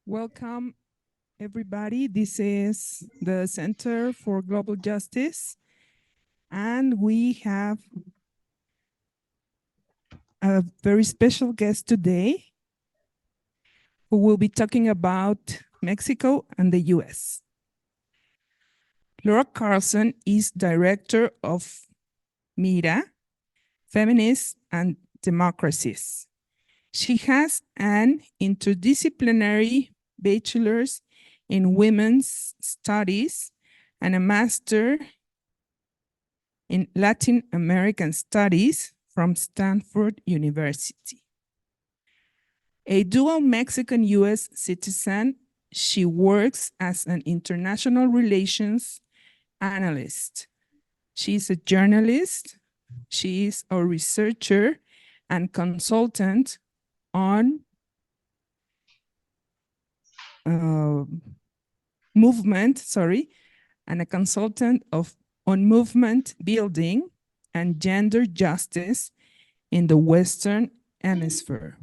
Welcome, everybody. This is the Center for Global Justice, and we have a very special guest today who will be talking about Mexico and the US. Laura Carlsen is director of MIRA, Feminists and Democracies. She has an interdisciplinary bachelor's in women's studies and a master in Latin American studies from Stanford University. A dual Mexican-US citizen, she works as an international relations analyst. She is a journalist, she is a researcher and consultant on movement, and a consultant on movement building and gender justice in the Western Hemisphere.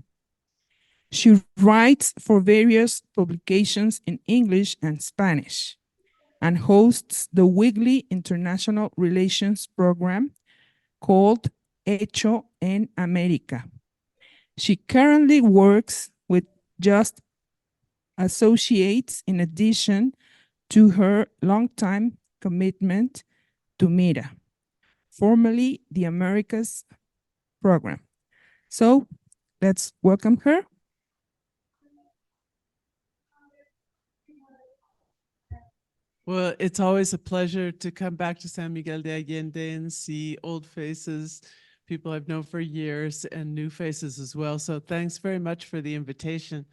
She writes for various publications in English and Spanish and hosts the weekly international relations program called Hecho en América. She currently works with Just Associates in addition to her longtime commitment to MIRA, formerly the Americas program. So let's welcome her. Well, it's always a pleasure to come back to San Miguel de Allende and see old faces, people I've known for years, and new faces as well. So thanks very much for the invitation.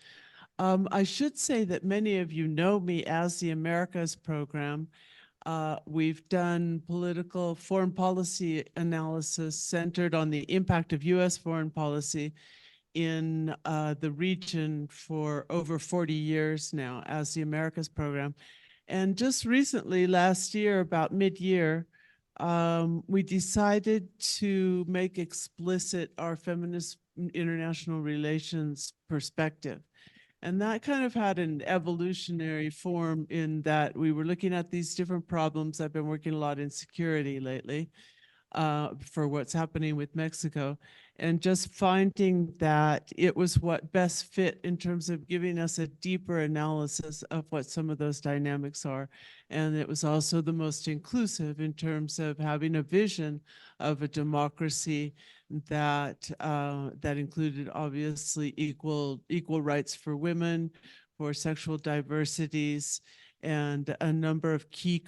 I should say that many of you know me as the Americas program. We've done political foreign policy analysis centered on the impact of US foreign policy in the region for over 40 years now as the Americas program. And just recently, last year, about mid-year, we decided to make explicit our feminist international relations perspective. And that kind of had an evolutionary form in that we were looking at these different problems. I've been working a lot in security lately for what's happening with Mexico, and just finding that it was what best fit in terms of giving us a deeper analysis of what some of those dynamics are. And it was also the most inclusive in terms of having a vision of a democracy that that included obviously equal rights for women, for sexual diversities, and a number of key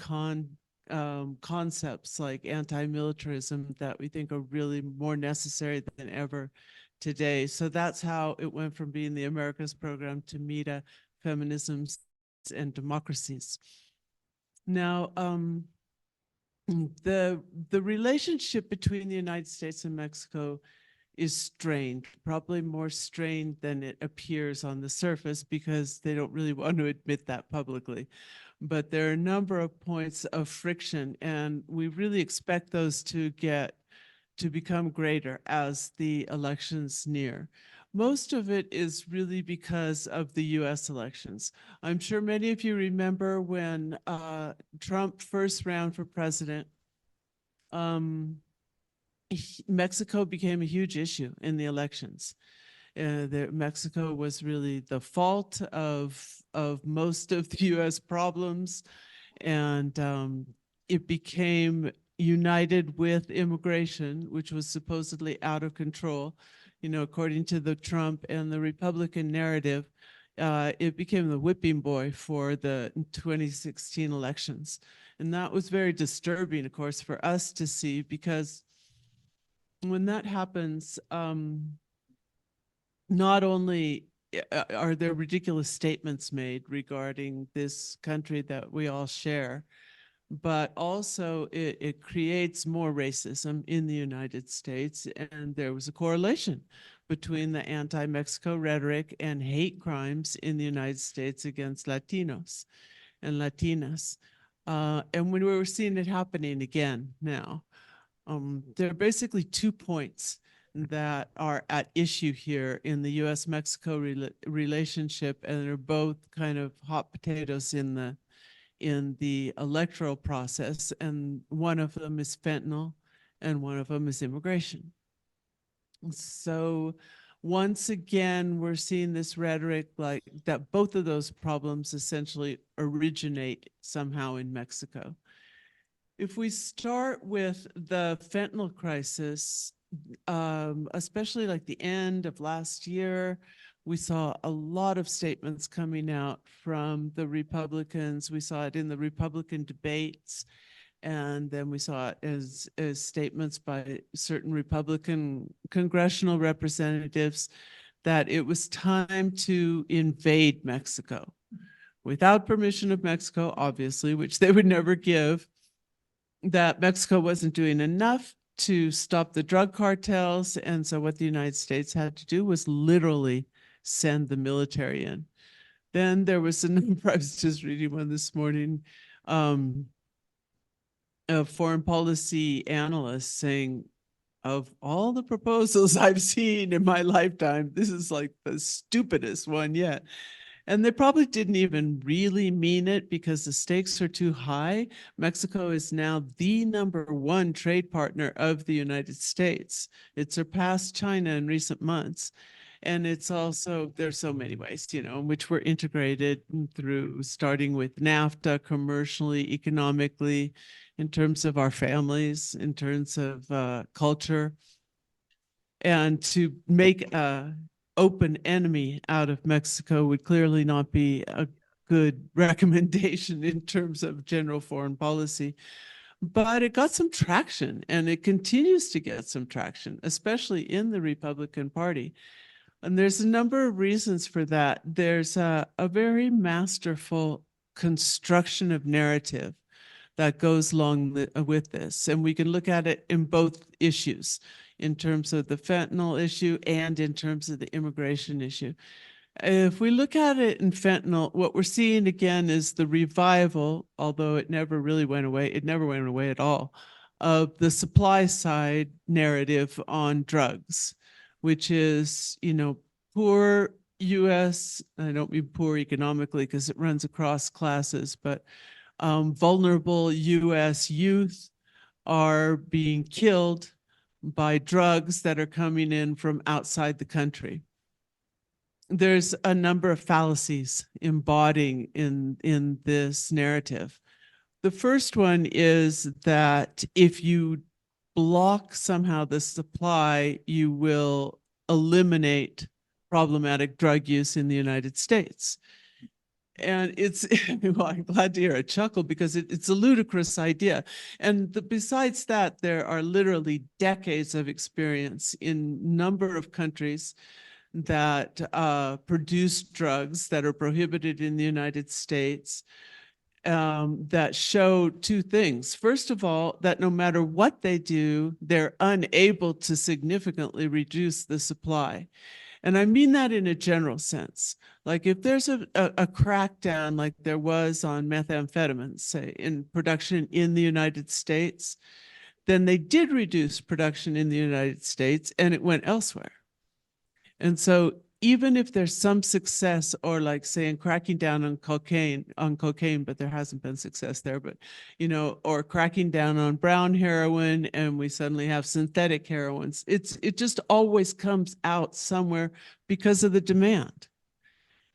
concepts like anti-militarism that we think are really more necessary than ever today. So that's how it went from being the Americas program to MIRA, Feminisms and Democracies. Now, the relationship between the United States and Mexico is strained, probably more strained than it appears on the surface because they don't really want to admit that publicly. But there are a number of points of friction, and we really expect those to become greater as the elections near. Most of it is really because of the US elections. I'm sure many of you remember when Trump first ran for president, Mexico became a huge issue in the elections. Mexico was really the fault of most of the US problems, and it became united with immigration, which was supposedly out of control. You know, according to the Trump and the Republican narrative, it became the whipping boy for the 2016 elections. And that was very disturbing, of course, for us to see, because when that happens, not only are there ridiculous statements made regarding this country that we all share, but also it creates more racism in the United States. And there was a correlation between the anti-Mexico rhetoric and hate crimes in the United States against Latinos and Latinas. And when we were seeing it happening again now, there are basically 2 points that are at issue here in the US-Mexico relationship, and they're both kind of hot potatoes in the electoral process, and one of them is fentanyl and one of them is immigration. So once again, we're seeing this rhetoric like that both of those problems essentially originate somehow in Mexico. If we start with the fentanyl crisis, especially like the end of last year, we saw a lot of statements coming out from the Republicans. We saw it in the Republican debates, and then we saw it as statements by certain Republican congressional representatives that it was time to invade Mexico without permission of Mexico, obviously, which they would never give, that Mexico wasn't doing enough to stop the drug cartels. And so what the United States had to do was literally send the military in. Then there was a number, I was just reading one this morning, a foreign policy analyst saying, of all the proposals I've seen in my lifetime, this is like the stupidest one yet. And they probably didn't even really mean it because the stakes are too high. Mexico is now the #1 trade partner of the United States. It surpassed China in recent months. And it's also, there's so many ways, in which we're integrated through starting with NAFTA, commercially, economically, in terms of our families, in terms of culture. And to make a open enemy out of Mexico would clearly not be a good recommendation in terms of general foreign policy. But it got some traction, and it continues to get some traction, especially in the Republican Party. And there's a number of reasons for that. There's a very masterful construction of narrative that goes along with this. And we can look at it in both issues, in terms of the fentanyl issue and in terms of the immigration issue. If we look at it in fentanyl, what we're seeing again is the revival, although it never really went away, it never went away at all, of the supply side narrative on drugs, which is, poor US, I don't mean poor economically because it runs across classes, but vulnerable US youth are being killed by drugs that are coming in from outside the country. There's a number of fallacies embodying in this narrative. The first one is that if you block somehow the supply, you will eliminate problematic drug use in the United States. And it's, well, I'm glad to hear a chuckle because it's a ludicrous idea. And besides that, there are literally decades of experience in a number of countries that produce drugs that are prohibited in the United States that show two things. First of all, that no matter what they do, they're unable to significantly reduce the supply. And I mean that in a general sense. Like if there's a crackdown like there was on methamphetamine, say, in production in the United States, then they did reduce production in the United States and it went elsewhere. And so even if there's some success, or like saying cracking down on cocaine, but there hasn't been success there, but, or cracking down on brown heroin and we suddenly have synthetic heroines, it just always comes out somewhere because of the demand.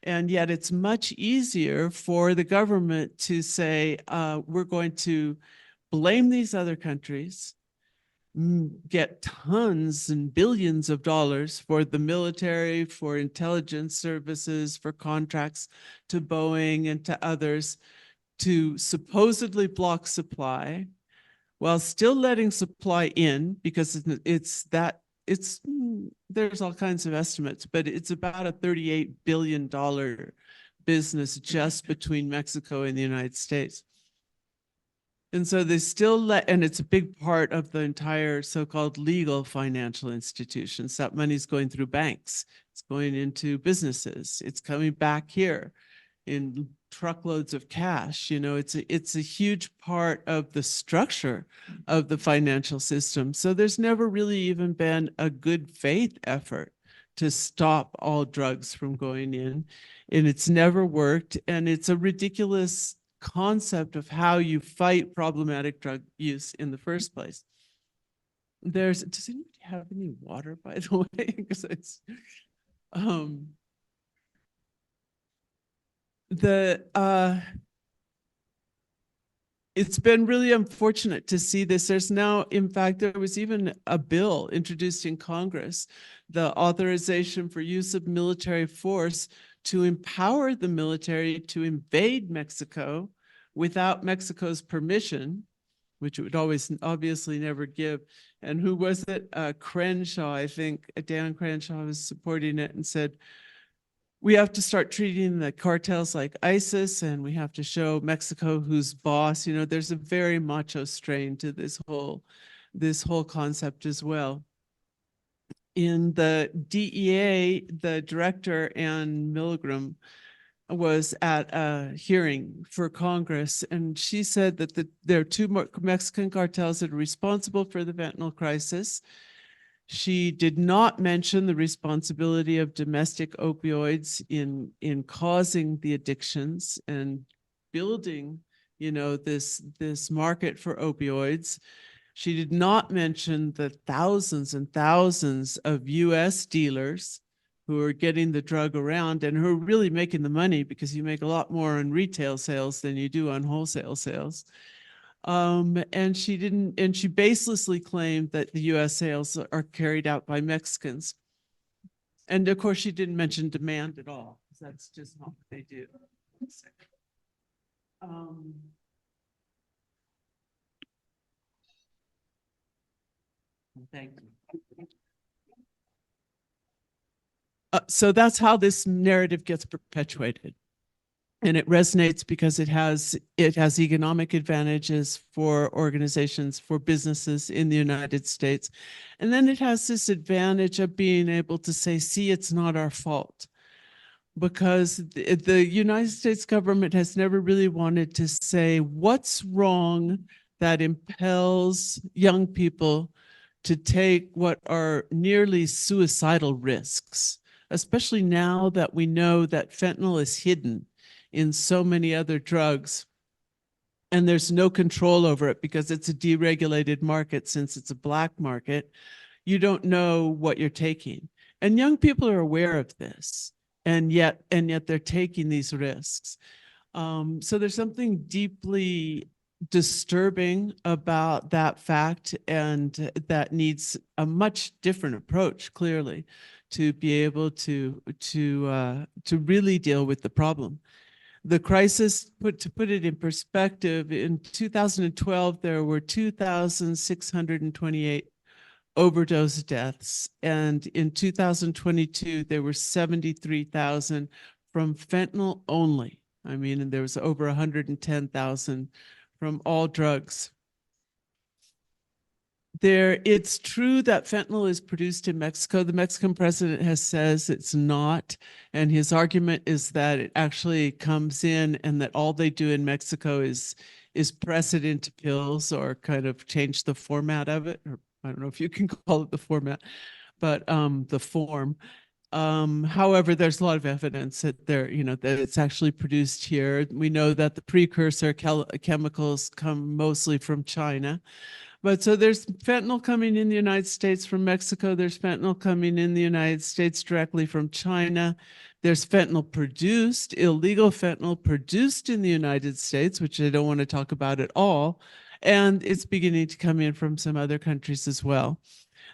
And yet it's much easier for the government to say, we're going to blame these other countries, get tons and billions of dollars for the military, for intelligence services, for contracts to Boeing and to others to supposedly block supply while still letting supply in, because there's all kinds of estimates, but it's about a $38 billion business just between Mexico and the United States. And so they still and it's a big part of the entire so-called legal financial institutions. That money's going through banks. It's going into businesses. It's coming back here. in truckloads of cash. You know, it's a huge part of the structure of the financial system. So there's never really even been a good faith effort to stop all drugs from going in, and it's never worked. And it's a ridiculous concept of how you fight problematic drug use in the first place. Does anybody have any water, by the way? Because um, it's been really unfortunate to see this. There's now, in fact, there was even a bill introduced in Congress, the authorization for use of military force to empower the military to invade Mexico without Mexico's permission, which it would always obviously never give. And who was it? Crenshaw, I think. Dan Crenshaw was supporting it and said, we have to start treating the cartels like ISIS, and we have to show Mexico who's boss. You know, there's a very macho strain to this whole concept as well. In the DEA, the director, Ann Milgram, was at a hearing for Congress, and she said that there are two more Mexican cartels that are responsible for the fentanyl crisis. She did not mention the responsibility of domestic opioids in causing the addictions and building, you know, this market for opioids. She did not mention the thousands and thousands of US dealers who are getting the drug around and who are really making the money, because you make a lot more on retail sales than you do on wholesale sales. And she baselessly claimed that the US sales are carried out by Mexicans. And of course, she didn't mention demand at all, because that's just not what they do. Thank you. So that's how this narrative gets perpetuated. And it resonates because it has economic advantages for organizations, for businesses in the United States. And then it has this advantage of being able to say, see, it's not our fault. Because the United States government has never really wanted to say what's wrong that impels young people to take what are nearly suicidal risks, especially now that we know that fentanyl is hidden in so many other drugs, and there's no control over it because it's a deregulated market. Since it's a black market, you don't know what you're taking. And young people are aware of this, and yet they're taking these risks. So there's something deeply disturbing about that fact, and that needs a much different approach, clearly, to be able to really deal with the problem. The crisis, to put it in perspective, in 2012, there were 2,628 overdose deaths. And in 2022, there were 73,000 from fentanyl only. I mean, and there was over 110,000 from all drugs. It's true that fentanyl is produced in Mexico. The Mexican president has says it's not, and his argument is that it actually comes in, and that all they do in Mexico is press it into pills, or kind of change the format of it, or I don't know if you can call it the format, but the form. However, there's a lot of evidence that that it's actually produced here. We know that the precursor chemicals come mostly from China. But so there's fentanyl coming in the United States from Mexico. There's fentanyl coming in the United States directly from China. There's fentanyl produced, illegal fentanyl produced in the United States, which I don't want to talk about at all. And it's beginning to come in from some other countries as well.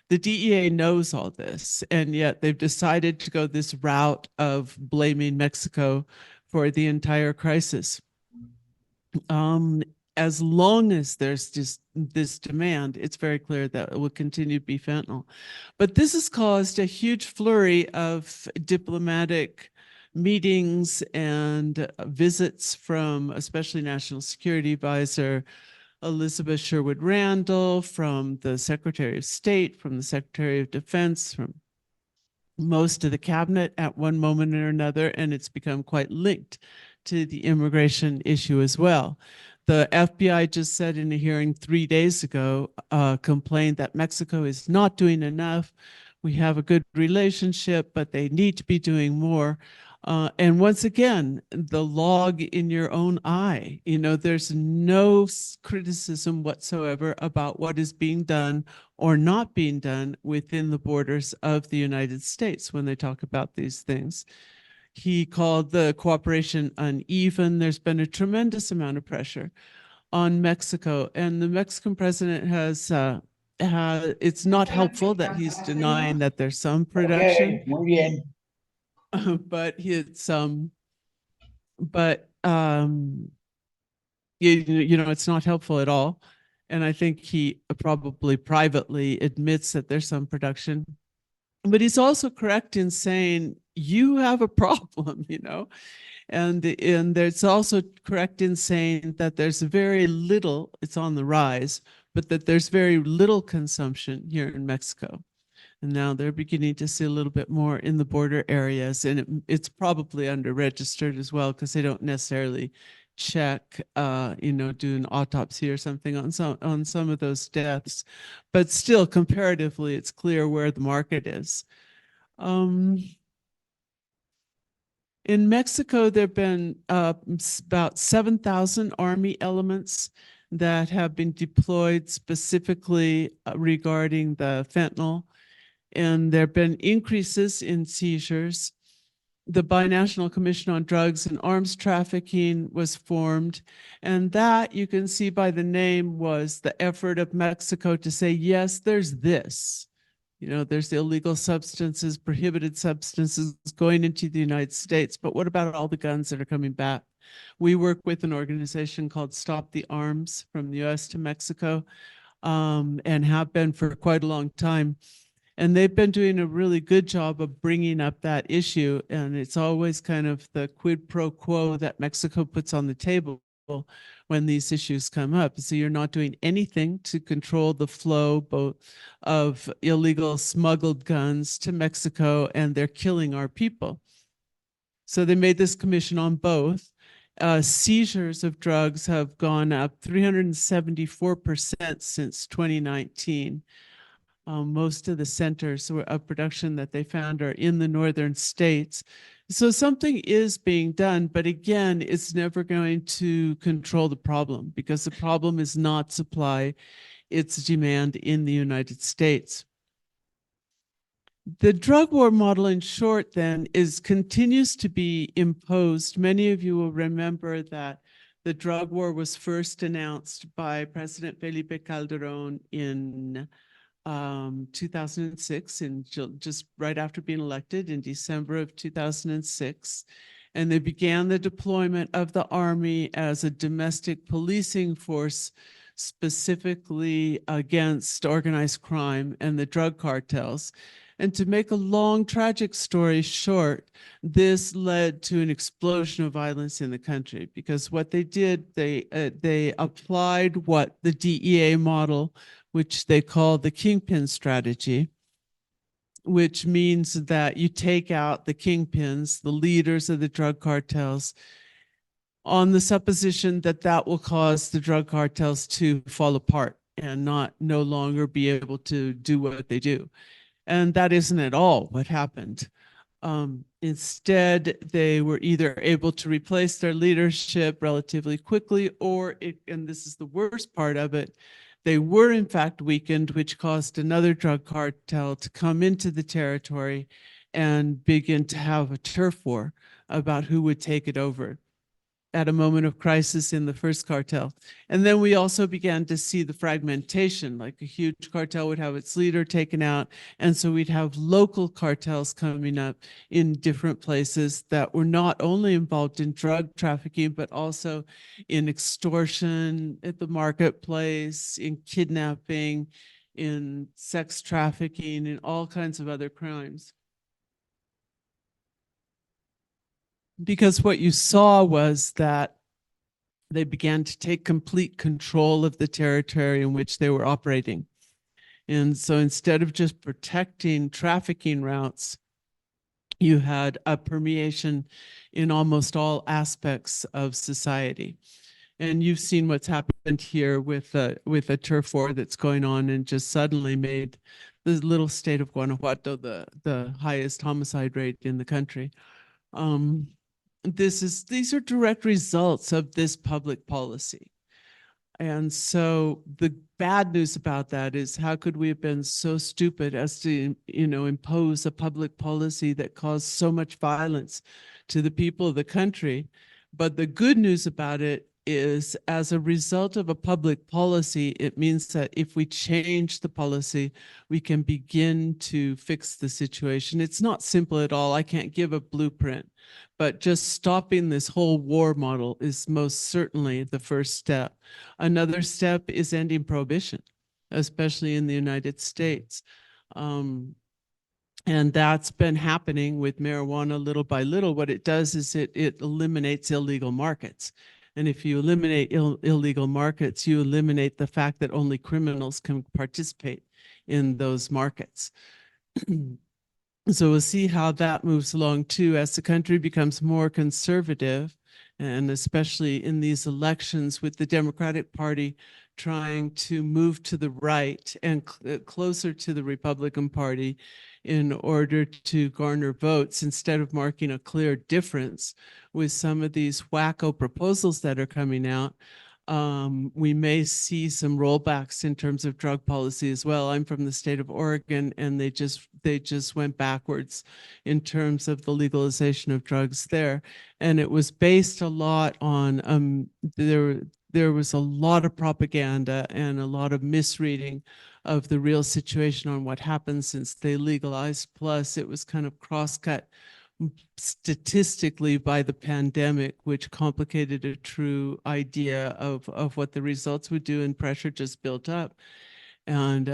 The DEA knows all this, and yet they've decided to go this route of blaming Mexico for the entire crisis. As long as there's just this demand, it's very clear that it will continue to be fentanyl. But this has caused a huge flurry of diplomatic meetings and visits from especially National Security Advisor Elizabeth Sherwood Randall, from the Secretary of State, from the Secretary of Defense, from most of the cabinet at one moment or another, and it's become quite linked to the immigration issue as well. The FBI just said in a hearing 3 days ago, complained that Mexico is not doing enough. We have a good relationship, but they need to be doing more. And once again, the log in your own eye. There's no criticism whatsoever about what is being done or not being done within the borders of the United States when they talk about these things. He called the cooperation uneven. There's been a tremendous amount of pressure on Mexico, and the Mexican president has it's not helpful that he's denying that there's some production. Okay, muy bien. But but it's not helpful at all. And I think he probably privately admits that there's some production, but he's also correct in saying you have a problem, and there's also correct in saying that there's very little, it's on the rise, but that there's very little consumption here in Mexico. And now they're beginning to see a little bit more in the border areas, and it's probably under-registered as well because they don't necessarily check, do an autopsy or something on some of those deaths. But still, comparatively, it's clear where the market is. In Mexico, there have been about 7,000 Army elements that have been deployed specifically regarding the fentanyl, and there have been increases in seizures. The Binational Commission on Drugs and Arms Trafficking was formed, and that, you can see by the name, was the effort of Mexico to say, yes, there's this. There's illegal substances, prohibited substances going into the United States, but what about all the guns that are coming back? We work with an organization called Stop the Arms from the US to Mexico, and have been for quite a long time. And they've been doing a really good job of bringing up that issue. And it's always kind of the quid pro quo that Mexico puts on the table when these issues come up. So you're not doing anything to control the flow both of illegal smuggled guns to Mexico, and they're killing our people. So they made this commission on both. Seizures of drugs have gone up 374% since 2019. Most of the centers of production that they found are in the northern states. So something is being done, but again, it's never going to control the problem because the problem is not supply, it's demand in the United States. The drug war model, in short, then, continues to be imposed. Many of you will remember that the drug war was first announced by President Felipe Calderón in 2006, just right after being elected in December of 2006. And they began the deployment of the Army as a domestic policing force specifically against organized crime and the drug cartels. And to make a long, tragic story short, this led to an explosion of violence in the country because what they did, they applied what the DEA model, which they call the kingpin strategy, which means that you take out the kingpins, the leaders of the drug cartels, on the supposition that that will cause the drug cartels to fall apart and no longer be able to do what they do. And that isn't at all what happened. Instead, they were either able to replace their leadership relatively quickly, and this is the worst part of it, they were in fact weakened, which caused another drug cartel to come into the territory and begin to have a turf war about who would take it over at a moment of crisis in the first cartel. And then we also began to see the fragmentation, like a huge cartel would have its leader taken out. And so we'd have local cartels coming up in different places that were not only involved in drug trafficking, but also in extortion at the marketplace, in kidnapping, in sex trafficking, and all kinds of other crimes. Because what you saw was that they began to take complete control of the territory in which they were operating. And so instead of just protecting trafficking routes, you had a permeation in almost all aspects of society. And you've seen what's happened here with a turf war that's going on and just suddenly made the little state of Guanajuato the highest homicide rate in the country. Um, these are direct results of this public policy. And so the bad news about that is how could we have been so stupid as to, impose a public policy that caused so much violence to the people of the country? But the good news about it is, as a result of a public policy, it means that if we change the policy, we can begin to fix the situation. It's not simple at all. I can't give a blueprint, but just stopping this whole war model is most certainly the first step. Another step is ending prohibition, especially in the United States. And that's been happening with marijuana little by little. What it does is it eliminates illegal markets. And if you eliminate illegal markets, you eliminate the fact that only criminals can participate in those markets. So we'll see how that moves along too as the country becomes more conservative, and especially in these elections with the Democratic Party trying to move to the right and closer to the Republican Party in order to garner votes, instead of marking a clear difference with some of these wacko proposals that are coming out. We may see some rollbacks in terms of drug policy as well. I'm from the state of Oregon, and they just went backwards in terms of the legalization of drugs there. And it was based a lot on there was a lot of propaganda and a lot of misreading of the real situation on what happened since they legalized. Plus, it was kind of cross-cut statistically by the pandemic, which complicated a true idea of what the results would do, and pressure just built up. And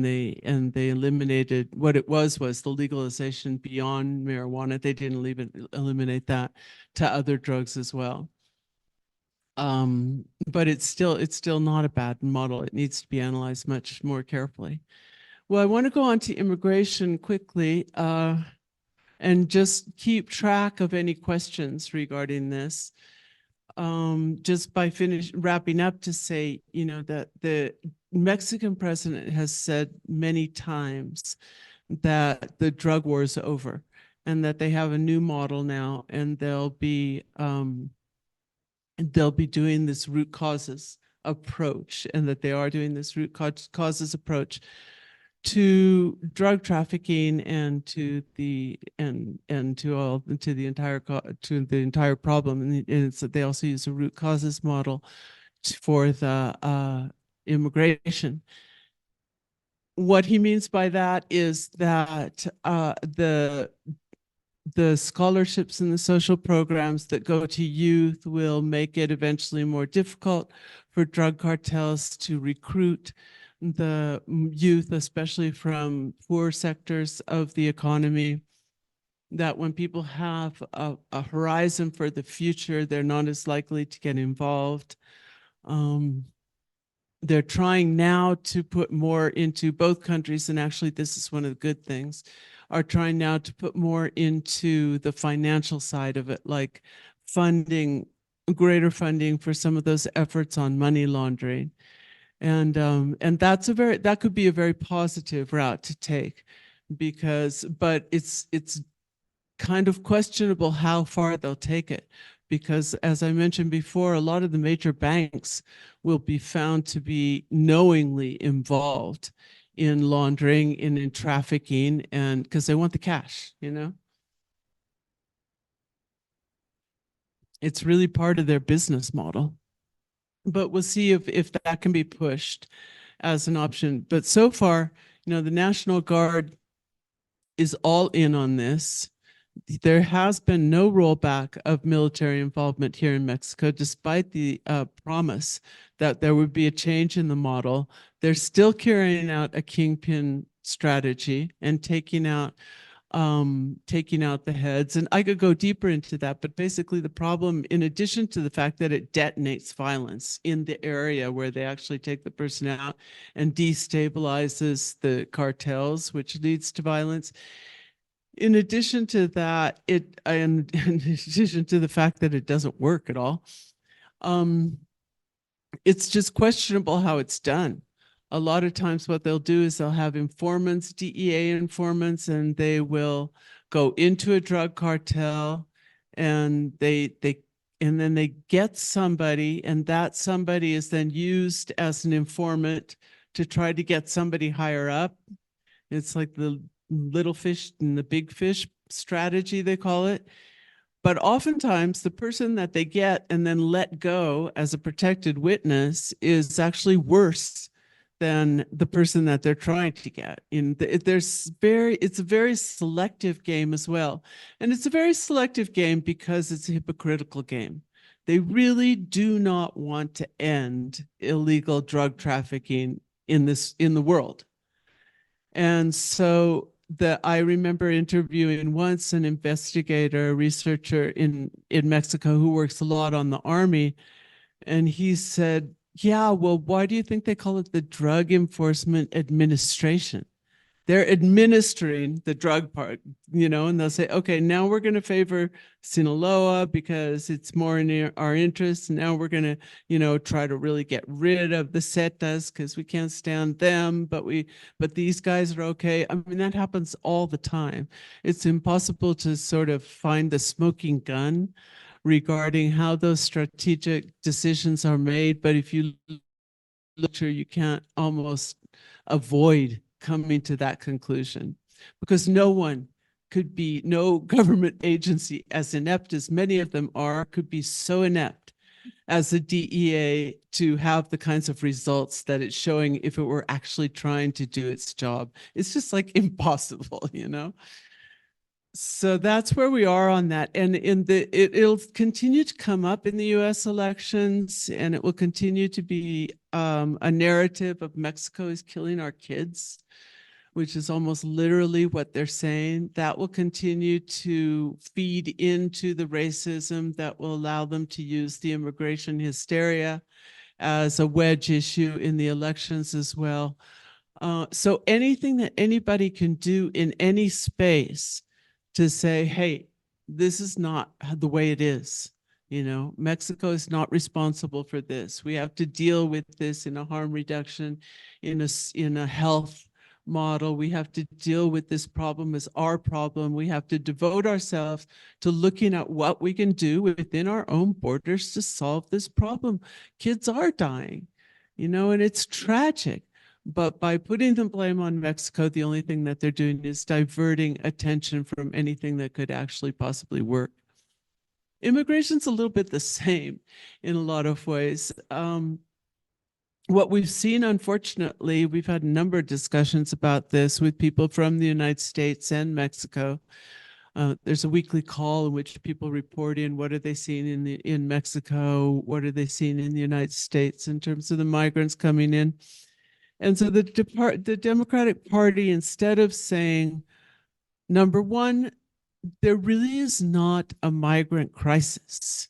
they eliminated what it was the legalization beyond marijuana. They didn't even eliminate that to other drugs as well. But it's still not a bad model. It needs to be analyzed much more carefully. Well, I want to go on to immigration quickly, and just keep track of any questions regarding this. Just by wrapping up to say, that the Mexican president has said many times that the drug war is over and that they have a new model now, and they'll be doing this root causes approach, and that they are doing this root causes approach to drug trafficking and to the entire problem. And it's that they also use a root causes model for the immigration. What he means by that is that the scholarships and the social programs that go to youth will make it eventually more difficult for drug cartels to recruit the youth, especially from poor sectors of the economy. That when people have a horizon for the future, they're not as likely to get involved. They're trying now to put more into both countries, and actually this is one of the good things, are trying now to put more into the financial side of it, like greater funding for some of those efforts on money laundering. And that could be a very positive route to take, but it's kind of questionable how far they'll take it, because as I mentioned before, a lot of the major banks will be found to be knowingly involved in laundering and in trafficking, and because they want the cash, it's really part of their business model. But we'll see if that can be pushed as an option. But so far, the National Guard is all in on this. There has been no rollback of military involvement here in Mexico, despite the promise that there would be a change in the model. They're still carrying out a kingpin strategy and taking out the heads. And I could go deeper into that, but basically the problem, in addition to the fact that it detonates violence in the area where they actually take the person out and destabilizes the cartels, which leads to violence, in addition to that, and in addition to the fact that it doesn't work at all, um, it's just questionable how it's done. A lot of times what they'll do is they'll have informants, DEA informants, and they will go into a drug cartel and and then they get somebody, and that somebody is then used as an informant to try to get somebody higher up. It's like the little fish and the big fish strategy, they call it. But oftentimes, the person that they get and then let go as a protected witness is actually worse than the person that they're trying to get. It's a very selective game as well. And it's a very selective game because it's a hypocritical game. They really do not want to end illegal drug trafficking in the world. And so I remember interviewing once an investigator, a researcher in Mexico who works a lot on the army. And he said, yeah, well, why do you think they call it the Drug Enforcement Administration? They're administering the drug part, and they'll say, okay, now we're going to favor Sinaloa because it's more in our interest. And now we're going to, try to really get rid of the Zetas because we can't stand them, but these guys are okay. I mean, that happens all the time. It's impossible to sort of find the smoking gun regarding how those strategic decisions are made. But if you look, you can't almost avoid coming to that conclusion, because no government agency, as inept as many of them are, could be so inept as the DEA to have the kinds of results that it's showing if it were actually trying to do its job. It's just like impossible, So that's where we are on that. And it'll continue to come up in the US elections, and it will continue to be a narrative of Mexico is killing our kids, which is almost literally what they're saying. That will continue to feed into the racism that will allow them to use the immigration hysteria as a wedge issue in the elections as well. So anything that anybody can do in any space to say, hey, this is not the way it is. Mexico is not responsible for this. We have to deal with this in a harm reduction, in a health model. We have to deal with this problem as our problem. We have to devote ourselves to looking at what we can do within our own borders to solve this problem. Kids are dying, and it's tragic. But by putting the blame on Mexico, the only thing that they're doing is diverting attention from anything that could actually possibly work. Immigration's a little bit the same in a lot of ways. What we've seen, unfortunately, we've had a number of discussions about this with people from the United States and Mexico. There's a weekly call in which people report in what are they seeing in Mexico, what are they seeing in the United States in terms of the migrants coming in. And so the Democratic Party, instead of saying, number one, there really is not a migrant crisis.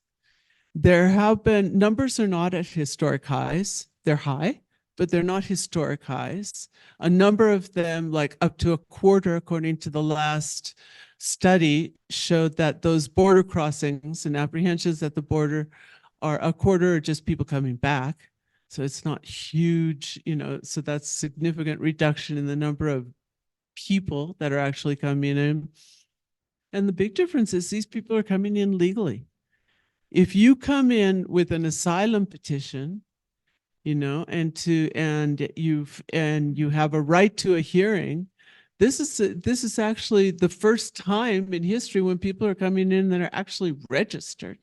There have been, numbers are not at historic highs. They're high, but they're not historic highs. A number of them, like up to a quarter, according to the last study, showed that those border crossings and apprehensions at the border are a quarter are just people coming back. So it's not huge, so that's significant reduction in the number of people that are actually coming in. And the big difference is these people are coming in legally. If you come in with an asylum petition, and you have a right to a hearing, this is actually the first time in history when people are coming in that are actually registered,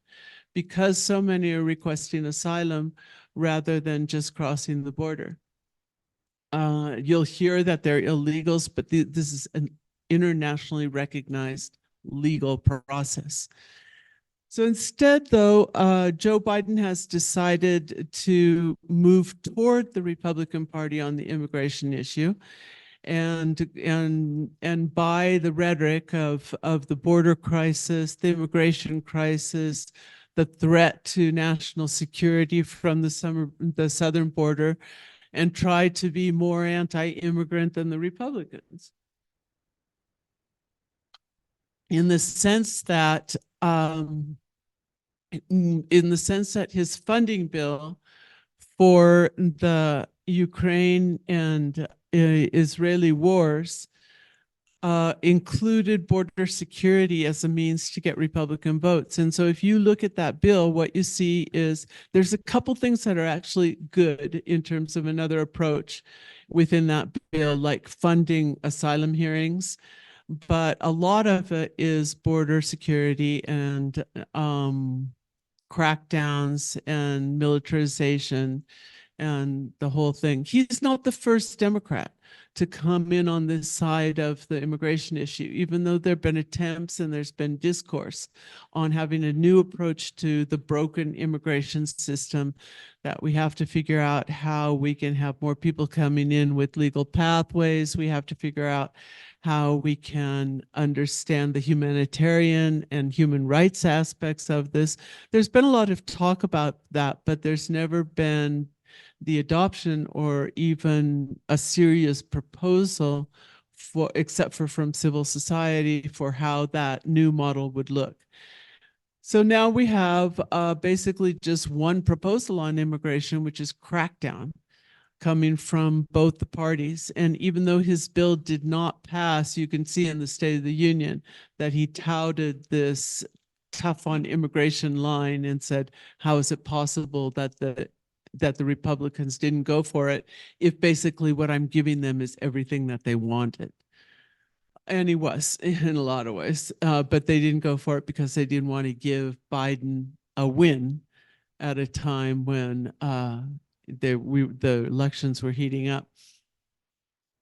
because so many are requesting asylum rather than just crossing the border. You'll hear that they're illegals, but this is an internationally recognized legal process. So instead, though, Joe Biden has decided to move toward the Republican Party on the immigration issue, and by the rhetoric of the border crisis, the immigration crisis, the threat to national security from the southern border, and try to be more anti-immigrant than the Republicans. in the sense that his funding bill for the Ukraine and Israeli wars included border security as a means to get Republican votes. And so if you look at that bill, what you see is there's a couple things that are actually good in terms of another approach within that bill, like funding asylum hearings. But a lot of it is border security and crackdowns and militarization and the whole thing. He's not the first Democrat to come in on this side of the immigration issue, even though there have been attempts and there's been discourse on having a new approach to the broken immigration system, that we have to figure out how we can have more people coming in with legal pathways. We have to figure out how we can understand the humanitarian and human rights aspects of this. There's been a lot of talk about that, but there's never been the adoption or even a serious proposal for, except for from civil society, for how that new model would look. So now we have basically just one proposal on immigration, which is crackdown, coming from both the parties. And even though his bill did not pass, you can see in the State of the Union that he touted this tough on immigration line and said, how is it possible that the Republicans didn't go for it if basically what I'm giving them is everything that they wanted? And he was in a lot of ways, but they didn't go for it because they didn't want to give Biden a win at a time when the elections were heating up.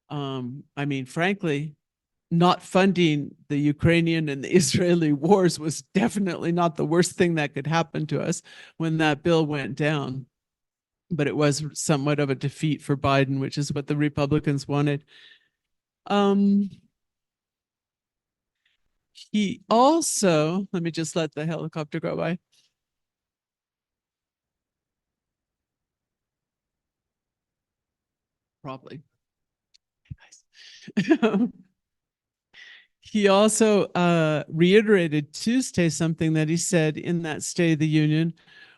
I mean, frankly, not funding the Ukrainian and the Israeli wars was definitely not the worst thing that could happen to us when that bill went down. But it was somewhat of a defeat for Biden, which is what the Republicans wanted. He also, let me just let the helicopter go by. Probably. He also reiterated Tuesday something that he said in that State of the Union,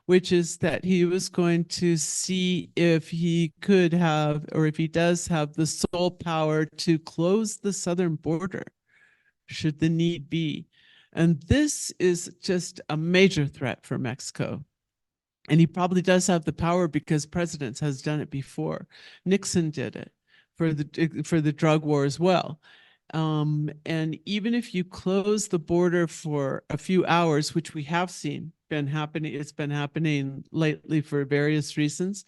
which is that he was going to see if he could have, or if he does have, the sole power to close the southern border, should the need be. And this is just a major threat for Mexico. And he probably does have the power because presidents has done it before. Nixon did it for the drug war as well. And even if you close the border for a few hours, which we have seen been happening, it's been happening lately for various reasons,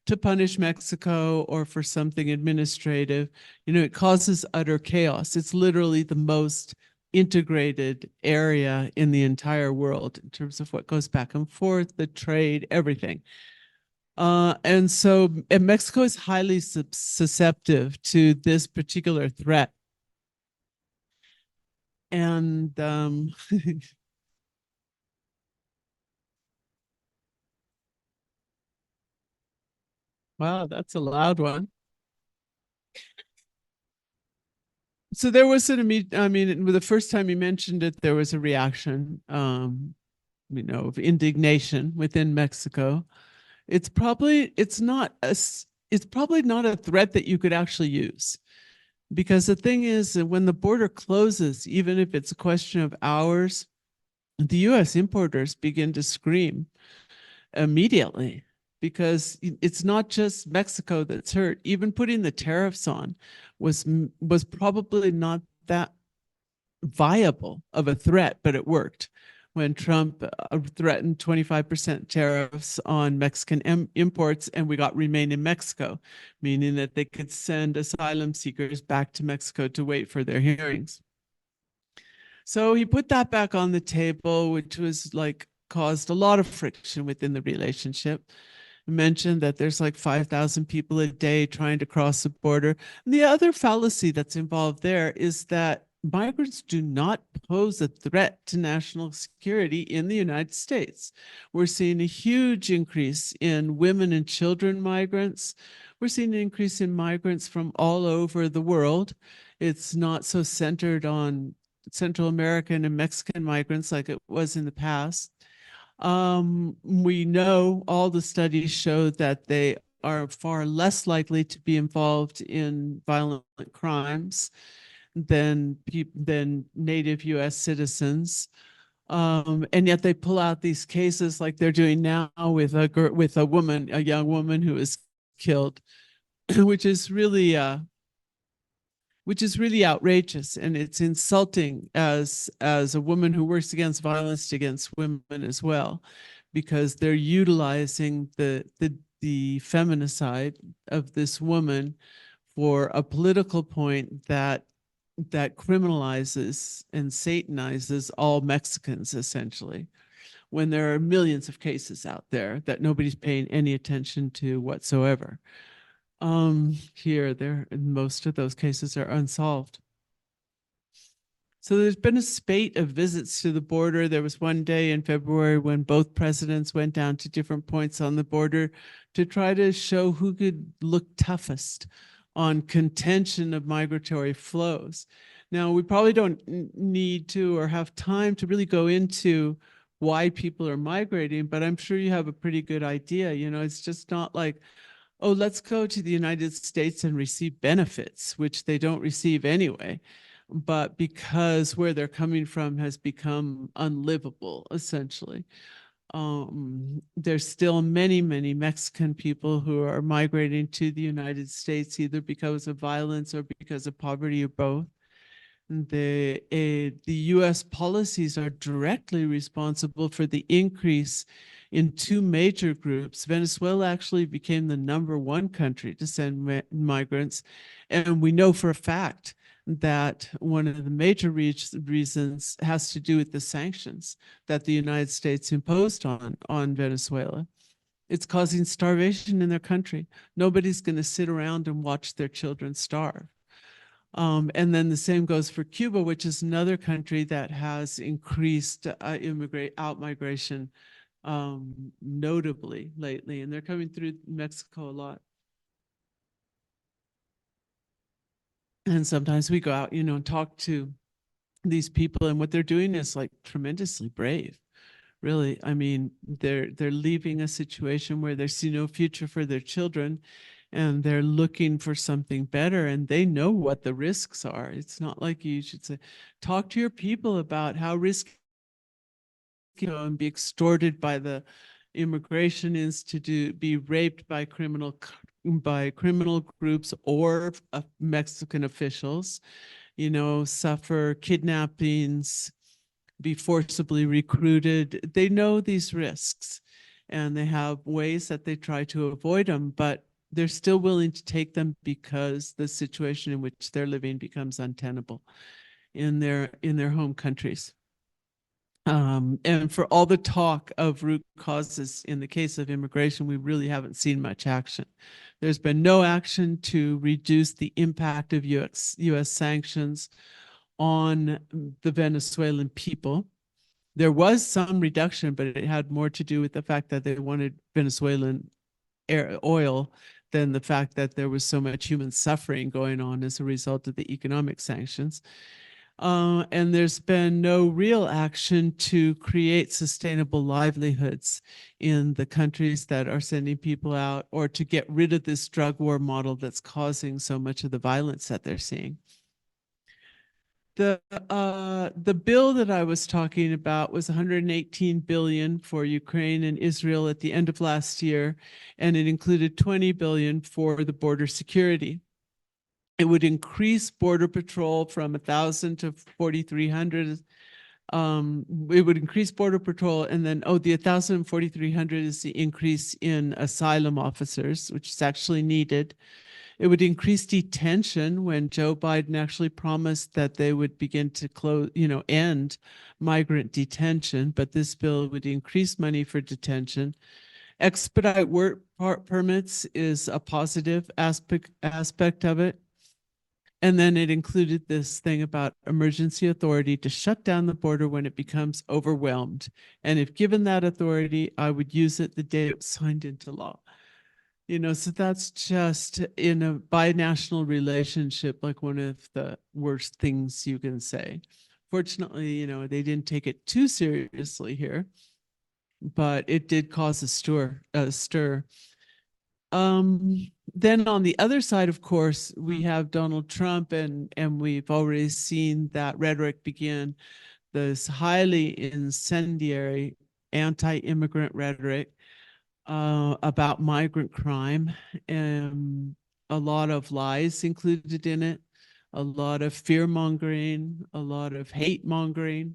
to punish Mexico or for something administrative, it causes utter chaos. It's literally the most integrated area in the entire world in terms of what goes back and forth, the trade, everything. And Mexico is highly susceptible to this particular threat. And wow, that's a loud one. So there was an immediate, I mean, the first time you mentioned it, there was a reaction, of indignation within Mexico. It's probably not a threat that you could actually use, because the thing is that when the border closes, even if it's a question of hours, the U.S. importers begin to scream immediately, because it's not just Mexico that's hurt. Even putting the tariffs on was probably not that viable of a threat, but it worked. When Trump threatened 25% tariffs on Mexican imports, and we got remain in Mexico, meaning that they could send asylum seekers back to Mexico to wait for their hearings. So he put that back on the table, which was like caused a lot of friction within the relationship. I mentioned that there's like 5,000 people a day trying to cross the border. And the other fallacy that's involved there is that migrants do not pose a threat to national security in the United States. We're seeing a huge increase in women and children migrants. We're seeing an increase in migrants from all over the world. It's not so centered on Central American and Mexican migrants like it was in the past. We know all the studies show that they are far less likely to be involved in violent crimes than native U.S. citizens. And yet they pull out these cases like they're doing now with a woman, a young woman who was killed, which is really outrageous, and it's insulting as a woman who works against violence against women as well, because they're utilizing the feminicide of this woman for a political point that criminalizes and satanizes all Mexicans, essentially, when there are millions of cases out there that nobody's paying any attention to whatsoever. Here, most of those cases are unsolved. So there's been a spate of visits to the border. There was one day in February when both presidents went down to different points on the border to try to show who could look toughest on contention of migratory flows. Now, we probably don't need to or have time to really go into why people are migrating, but I'm sure you have a pretty good idea. You know, it's just not like, oh, let's go to the United States and receive benefits, which they don't receive anyway, but because where they're coming from has become unlivable, essentially. There's still many, many Mexican people who are migrating to the United States, either because of violence or because of poverty or both. The U.S. policies are directly responsible for the increase in two major groups. Venezuela actually became the #1 country to send migrants. And we know for a fact that one of the major reasons has to do with the sanctions that the United States imposed on Venezuela. It's causing starvation in their country. Nobody's going to sit around and watch their children starve. And then the same goes for Cuba, which is another country that has increased out-migration notably lately, and they're coming through Mexico a lot. And sometimes we go out, and talk to these people, and what they're doing is like tremendously brave. Really, I mean, they're leaving a situation where they see no future for their children, and they're looking for something better, and they know what the risks are. It's not like you should say, talk to your people about how risky, and be extorted by the immigration institute, be raped by criminal groups or Mexican officials, suffer kidnappings, be forcibly recruited. They know these risks, and they have ways that they try to avoid them, but they're still willing to take them because the situation in which they're living becomes untenable in their home countries. And for all the talk of root causes in the case of immigration, we really haven't seen much action. There's been no action to reduce the impact of US sanctions on the Venezuelan people. There was some reduction, but it had more to do with the fact that they wanted Venezuelan oil than the fact that there was so much human suffering going on as a result of the economic sanctions. And there's been no real action to create sustainable livelihoods in the countries that are sending people out, or to get rid of this drug war model that's causing so much of the violence that they're seeing. The bill that I was talking about was 118 billion for Ukraine and Israel at the end of last year, and it included 20 billion for the border security. It would increase border patrol from 1,000 to 4,300. It would increase border patrol, and then the 1,000 and 4,300 is the increase in asylum officers, which is actually needed. It would increase detention when Joe Biden actually promised that they would begin to end migrant detention, but this bill would increase money for detention. Expedite work permits is a positive aspect of it. And then it included this thing about emergency authority to shut down the border when it becomes overwhelmed. And if given that authority, I would use it the day it was signed into law. So that's just, in a binational relationship, like one of the worst things you can say Fortunately, they didn't take it too seriously here, but it did cause a stir. Then on the other side, of course, we have Donald Trump, and we've already seen that rhetoric begin, this highly incendiary anti-immigrant rhetoric about migrant crime, and a lot of lies included in it, a lot of fear mongering, a lot of hate mongering.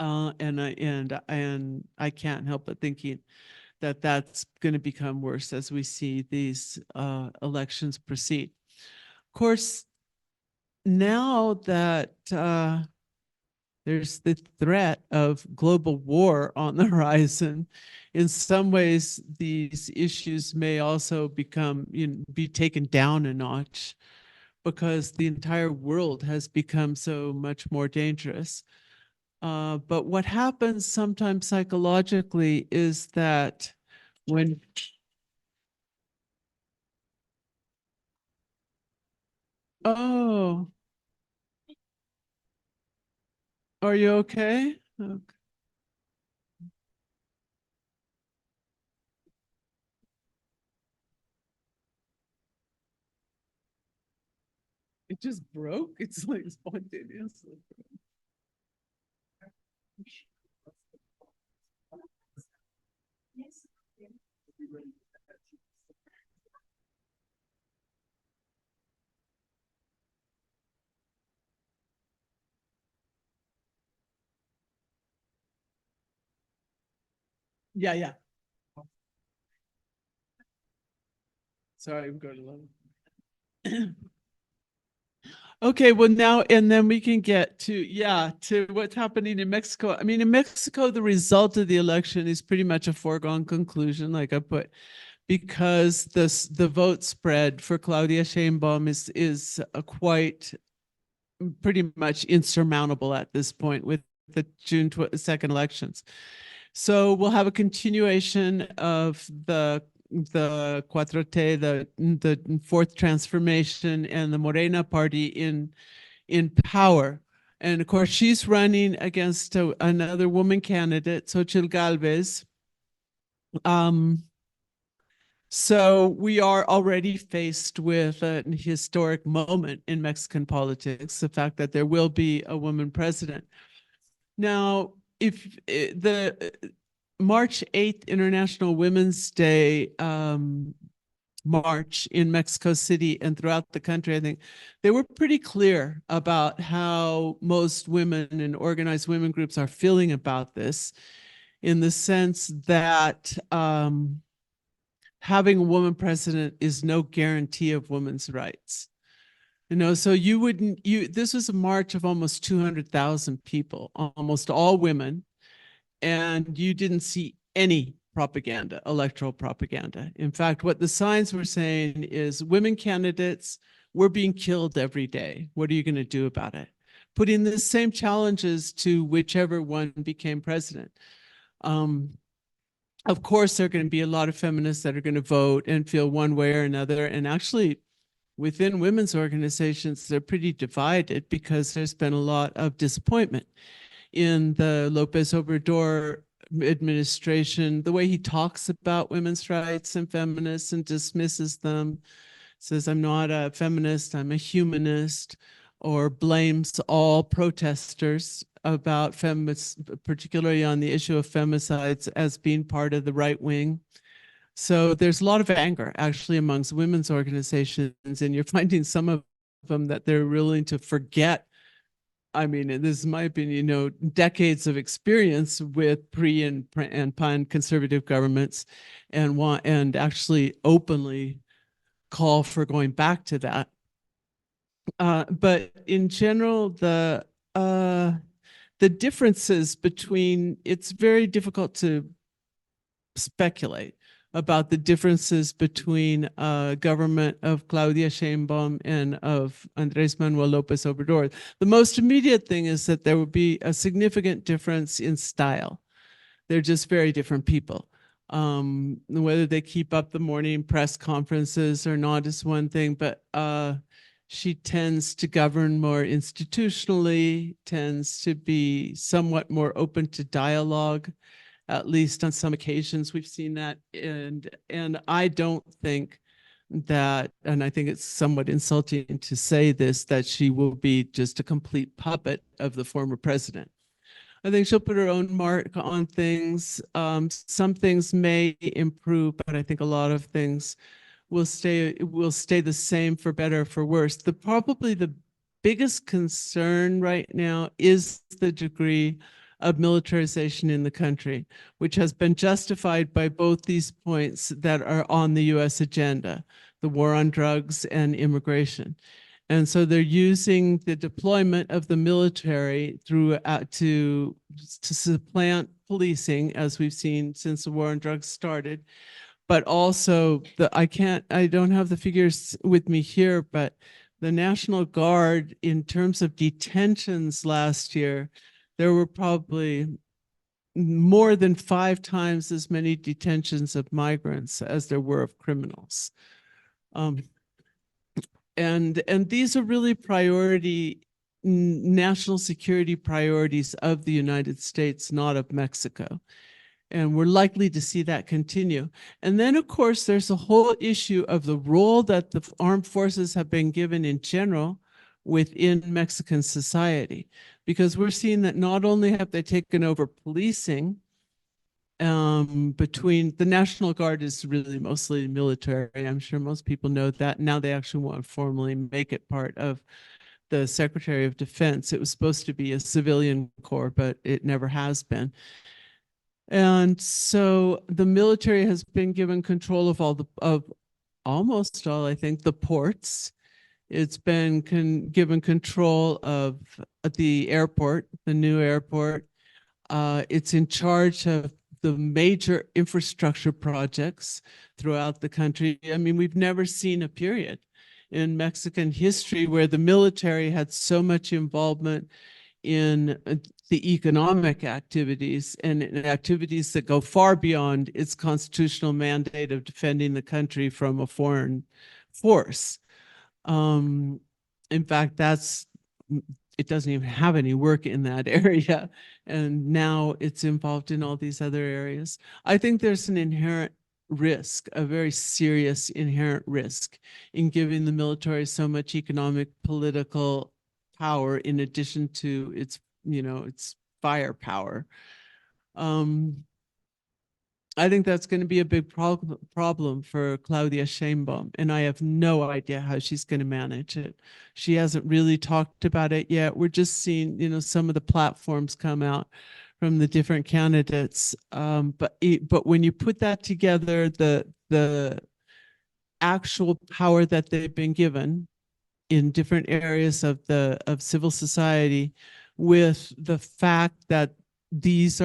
And I can't help but thinking that that's going to become worse as we see these elections proceed. Of course, now that there's the threat of global war on the horizon, in some ways, these issues may also be taken down a notch because the entire world has become so much more dangerous. But what happens sometimes psychologically is that when, oh, are you okay? Okay. It just broke. It's like spontaneously. Yeah, yeah. Sorry, I'm going to love. Okay, well now, and then we can get to what's happening in Mexico. I mean, in Mexico, the result of the election is pretty much a foregone conclusion, like I put, because the vote spread for Claudia Sheinbaum is quite pretty much insurmountable at this point with the June 2nd elections. So we'll have a continuation of the Cuatro T, the fourth transformation, and the Morena party in power. And of course, she's running against another woman candidate, Xochitl Galvez. So we are already faced with a historic moment in Mexican politics, the fact that there will be a woman president. Now, if the March 8th International Women's Day march in Mexico City and throughout the country, I think they were pretty clear about how most women and organized women groups are feeling about this, in the sense that having a woman president is no guarantee of women's rights. So this was a march of almost 200,000 people, almost all women, and you didn't see any propaganda, electoral propaganda. In fact, what the signs were saying is women candidates were being killed every day. What are you going to do about it? Putting the same challenges to whichever one became president. Of course, there are going to be a lot of feminists that are going to vote and feel one way or another. And actually, within women's organizations, they're pretty divided because there's been a lot of disappointment in the Lopez Obrador administration, the way he talks about women's rights and feminists and dismisses them, says, I'm not a feminist, I'm a humanist, or blames all protesters about feminists, particularly on the issue of femicides, as being part of the right wing. So there's a lot of anger actually amongst women's organizations, and you're finding some of them that they're willing to forget. I mean, this is my opinion, decades of experience with pre and pan conservative governments, and actually openly call for going back to that. But in general, the differences between, it's very difficult to speculate about the differences between government of Claudia Sheinbaum and of Andrés Manuel López Obrador. The most immediate thing is that there would be a significant difference in style. They're just very different people. Whether they keep up the morning press conferences or not is one thing, but She tends to govern more institutionally, tends to be somewhat more open to dialogue. At least on some occasions, we've seen that. And I don't think that, and I think it's somewhat insulting to say this, that she will be just a complete puppet of the former president. I think she'll put her own mark on things. Some things may improve, but I think a lot of things will stay the same, for better or for worse. Probably the biggest concern right now is the degree of militarization in the country, which has been justified by both these points that are on the US agenda, the war on drugs and immigration. And so they're using the deployment of the military to supplant policing, as we've seen since the war on drugs started. But also I don't have the figures with me here, but the National Guard, in terms of detentions last year, there were probably more than 5 times as many detentions of migrants as there were of criminals. And these are really national security priorities of the United States, not of Mexico. And we're likely to see that continue. And then, of course, there's a whole issue of the role that the armed forces have been given in general within Mexican society, because we're seeing that not only have they taken over policing, between the National Guard is really mostly military. I'm sure most people know that. Now they actually want to formally make it part of the Secretary of Defense. It was supposed to be a civilian corps, but it never has been. And so the military has been given control of almost all, I think, the ports. It's been given control of the airport, the new airport. It's in charge of the major infrastructure projects throughout the country. I mean, we've never seen a period in Mexican history where the military had so much involvement in the economic activities and activities that go far beyond its constitutional mandate of defending the country from a foreign force. In fact, it doesn't even have any work in that area. And now it's involved in all these other areas. I think there's an inherent risk, a very serious inherent risk, in giving the military so much economic, political power in addition to its firepower. I think that's going to be a big problem for Claudia Sheinbaum, and I have no idea how she's going to manage it. She hasn't really talked about it yet. We're just seeing, some of the platforms come out from the different candidates. But when you put that together, the actual power that they've been given in different areas of civil society, with the fact that this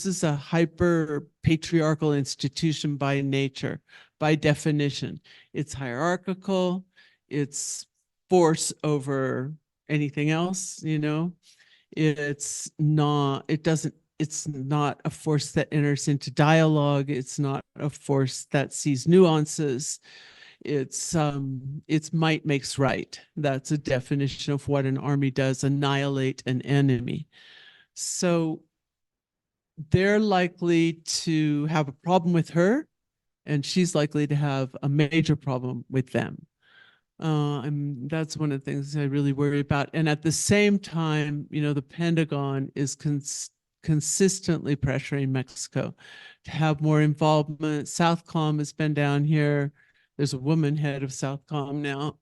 is a hyper patriarchal institution by nature, by definition. It's hierarchical, it's force over anything else, it's not a force that enters into dialogue. It's not a force that sees nuances. It's might makes right. That's a definition of what an army does: annihilate an enemy. So they're likely to have a problem with her, and she's likely to have a major problem with them. And that's one of the things I really worry about. And at the same time, the Pentagon is consistently pressuring Mexico to have more involvement. Southcom has been down here. There's a woman head of Southcom now,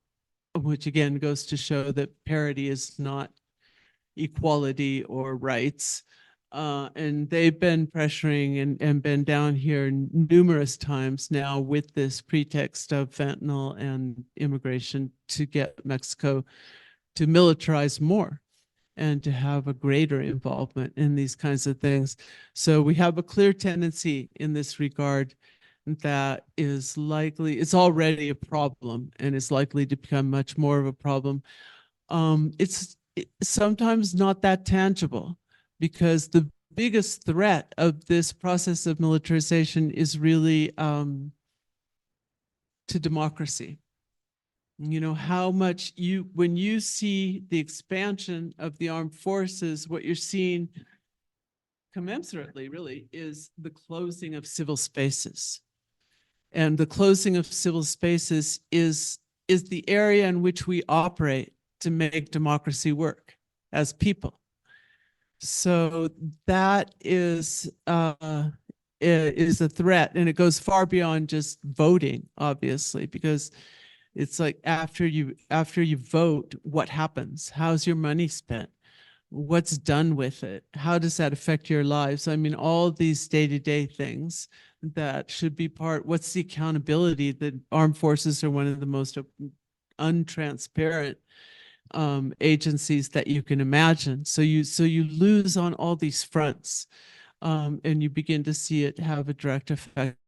which again goes to show that parity is not equality or rights. And they've been pressuring and been down here numerous times now with this pretext of fentanyl and immigration to get Mexico to militarize more and to have a greater involvement in these kinds of things. So we have a clear tendency in this regard that is likely, it's already a problem and is likely to become much more of a problem. It's sometimes not that tangible, because the biggest threat of this process of militarization is really to democracy. You know, how much when you see the expansion of the armed forces, what you're seeing commensurately really is the closing of civil spaces. And the closing of civil spaces is the area in which we operate to make democracy work as people. So that is a threat, and it goes far beyond just voting, obviously, because it's like after you vote, what happens? How's your money spent? What's done with it? How does that affect your lives? I mean, all these day-to-day things that should be part. What's the accountability? The armed forces are one of the most untransparent agencies that you can imagine. So you lose on all these fronts, and you begin to see it have a direct effect.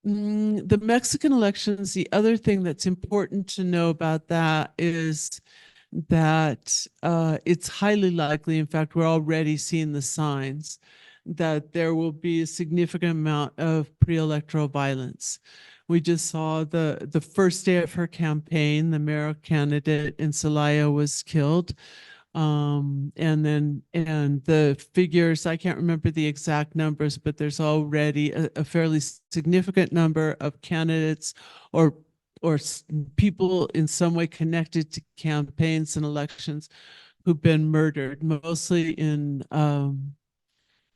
The Mexican elections, the other thing that's important to know about that is that it's highly likely, in fact, we're already seeing the signs, that there will be a significant amount of pre-electoral violence. We just saw the first day of her campaign, the mayor candidate in Celaya was killed. And the figures, I can't remember the exact numbers, but there's already a fairly significant number of candidates or people in some way connected to campaigns and elections who've been murdered, mostly in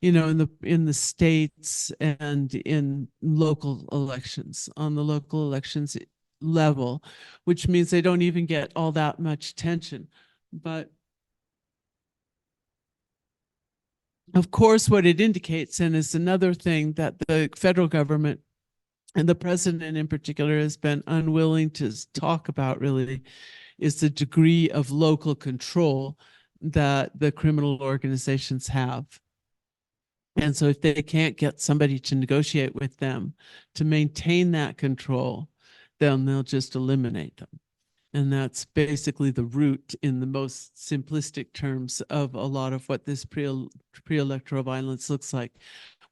in the states and in local elections, on the local elections level, which means they don't even get all that much attention. But of course, what it indicates, and is another thing that the federal government and the president in particular has been unwilling to talk about really, is the degree of local control that the criminal organizations have. And so if they can't get somebody to negotiate with them to maintain that control, then they'll just eliminate them. And that's basically the root, in the most simplistic terms, of a lot of what this pre-electoral violence looks like.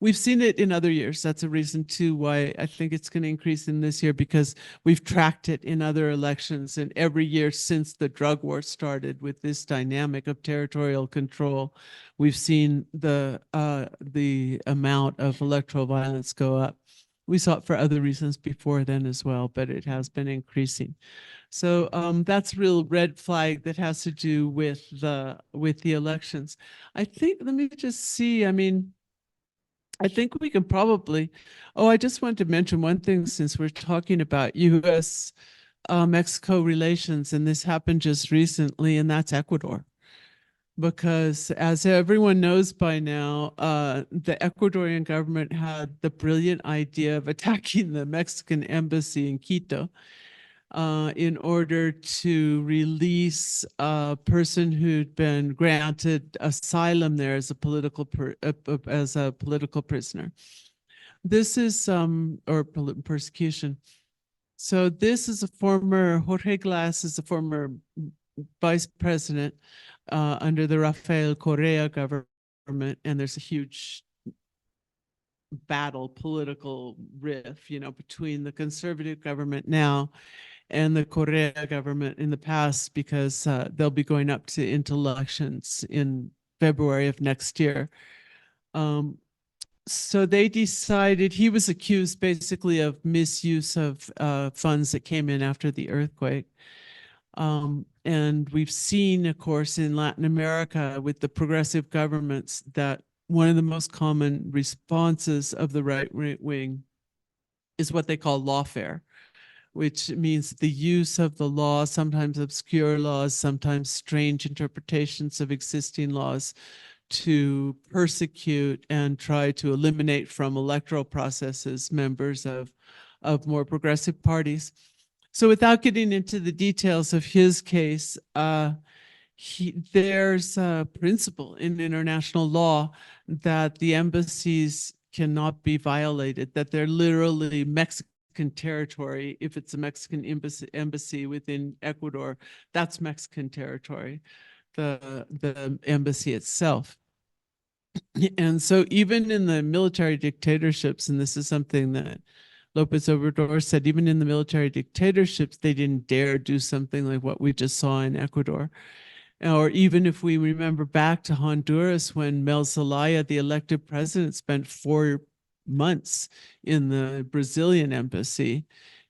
We've seen it in other years. That's a reason too why I think it's going to increase in this year, because we've tracked it in other elections. And every year since the drug war started, with this dynamic of territorial control, we've seen the amount of electoral violence go up. We saw it for other reasons before then as well, but it has been increasing. So that's a real red flag that has to do with the elections. I think, let me just see. I mean, I think we can probably, oh, I just wanted to mention one thing since we're talking about US Mexico relations, and this happened just recently, and that's Ecuador. Because as everyone knows by now, the Ecuadorian government had the brilliant idea of attacking the Mexican embassy in Quito in order to release a person who'd been granted asylum there as a political prisoner. This is or persecution. So this is a former, Jorge Glass is a former vice president under the Rafael Correa government, and there's a huge battle, political riff, between the conservative government now and the Correa government in the past, because they'll be going up into elections in February of next year. So they decided, he was accused basically of misuse of funds that came in after the earthquake. And we've seen, of course, in Latin America with the progressive governments, that one of the most common responses of the right wing is what they call lawfare, which means the use of the law, sometimes obscure laws, sometimes strange interpretations of existing laws, to persecute and try to eliminate from electoral processes members of more progressive parties. So without getting into the details of his case, there's a principle in international law that the embassies cannot be violated, that they're literally Mexican territory. If it's a Mexican embassy within Ecuador, that's Mexican territory, the embassy itself. And so even in the military dictatorships, and this is something that Lopez Obrador said even in the military dictatorships, they didn't dare do something like what we just saw in Ecuador. Or even if we remember back to Honduras, when Mel Zelaya, the elected president, spent 4 months in the Brazilian embassy,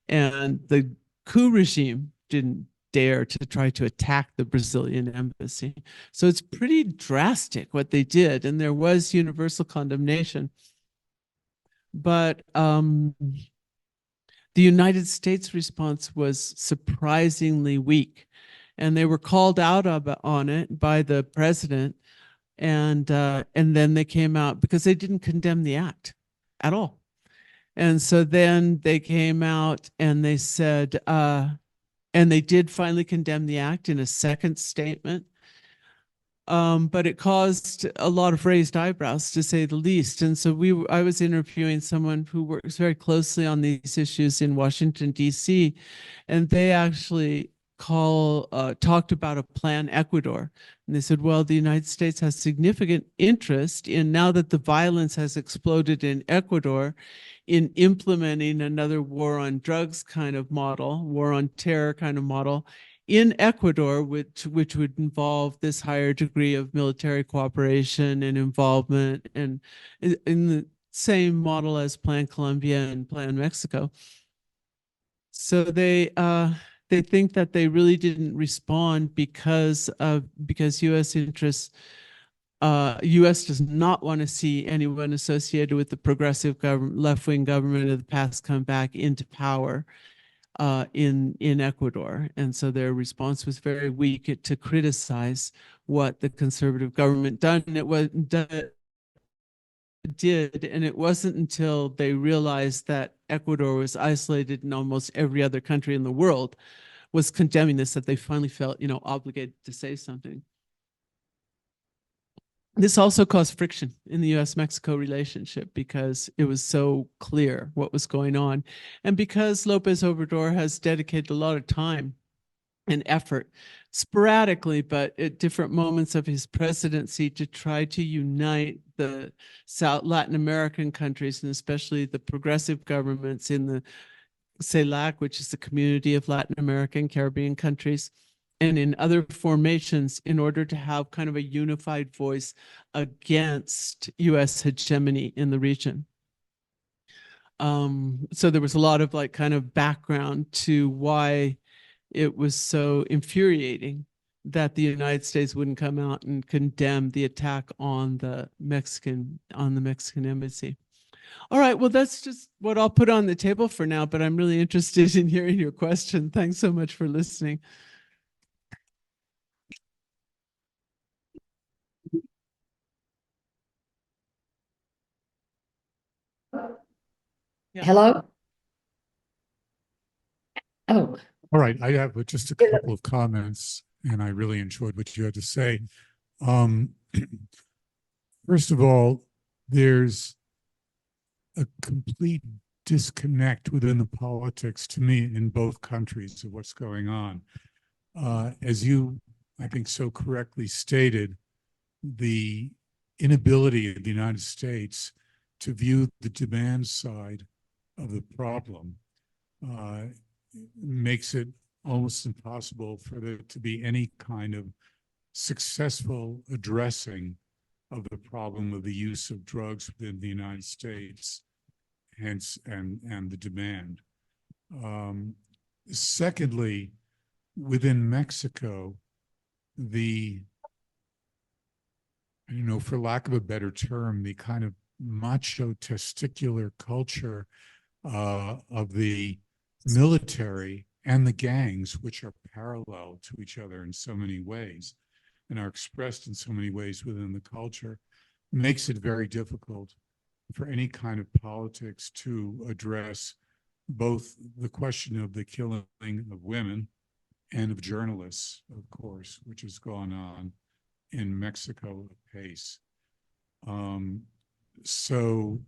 and the coup regime didn't dare to try to attack the Brazilian embassy. So it's pretty drastic what they did, and there was universal condemnation. But the United States response was surprisingly weak, and they were called out on it by the president, and then they came out because they didn't condemn the act at all. And so then they came out and they said, and they did finally condemn the act in a second statement. But it caused a lot of raised eyebrows, to say the least. And so I was interviewing someone who works very closely on these issues in Washington, D.C., and they actually talked about a plan Ecuador. And they said, well, the United States has significant interest in, now that the violence has exploded in Ecuador, in implementing another war on drugs kind of model, war on terror kind of model in Ecuador, which would involve this higher degree of military cooperation and involvement, and in the same model as Plan Colombia and Plan Mexico. So they think that they really didn't respond because U.S. interests. U.S. does not want to see anyone associated with the progressive government, left-wing government of the past come back into power in Ecuador. And so their response was very weak to criticize what the conservative government did. And it wasn't until they realized that Ecuador was isolated in almost every other country in the world was condemning this that they finally felt, obligated to say something. This also caused friction in the U.S.-Mexico relationship because it was so clear what was going on. And because Lopez Obrador has dedicated a lot of time and effort, sporadically, but at different moments of his presidency, to try to unite the South Latin American countries, and especially the progressive governments in the CELAC, which is the Community of Latin American Caribbean Countries, and in other formations, in order to have kind of a unified voice against U.S. hegemony in the region. So there was a lot of kind of background to why it was so infuriating that the United States wouldn't come out and condemn the attack on the Mexican embassy. All right, well, that's just what I'll put on the table for now, but I'm really interested in hearing your question. Thanks so much for listening. Yeah. Hello? Oh. All right, I have just a couple of comments, and I really enjoyed what you had to say. First of all, there's a complete disconnect within the politics, to me, in both countries of what's going on. As you, I think, so correctly stated, the inability of the United States to view the demand side of the problem makes it almost impossible for there to be any kind of successful addressing of the problem of the use of drugs within the United States, hence, and the demand. Secondly, within Mexico, for lack of a better term, the kind of macho testicular culture of the military and the gangs, which are parallel to each other in so many ways and are expressed in so many ways within the culture, makes it very difficult for any kind of politics to address both the question of the killing of women and of journalists, of course, which has gone on in Mexico apace. So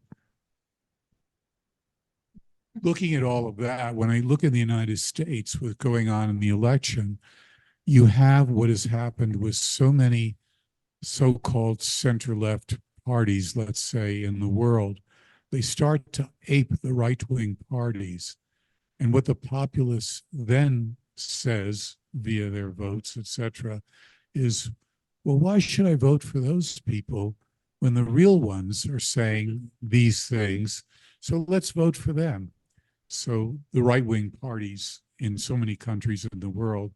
looking at all of that, when I look in the United States, what's going on in the election, you have what has happened with so many so-called center-left parties, let's say, in the world, they start to ape the right-wing parties. And what the populace then says via their votes, etc., is, well, why should I vote for those people when the real ones are saying these things? So let's vote for them. So the right-wing parties in so many countries in the world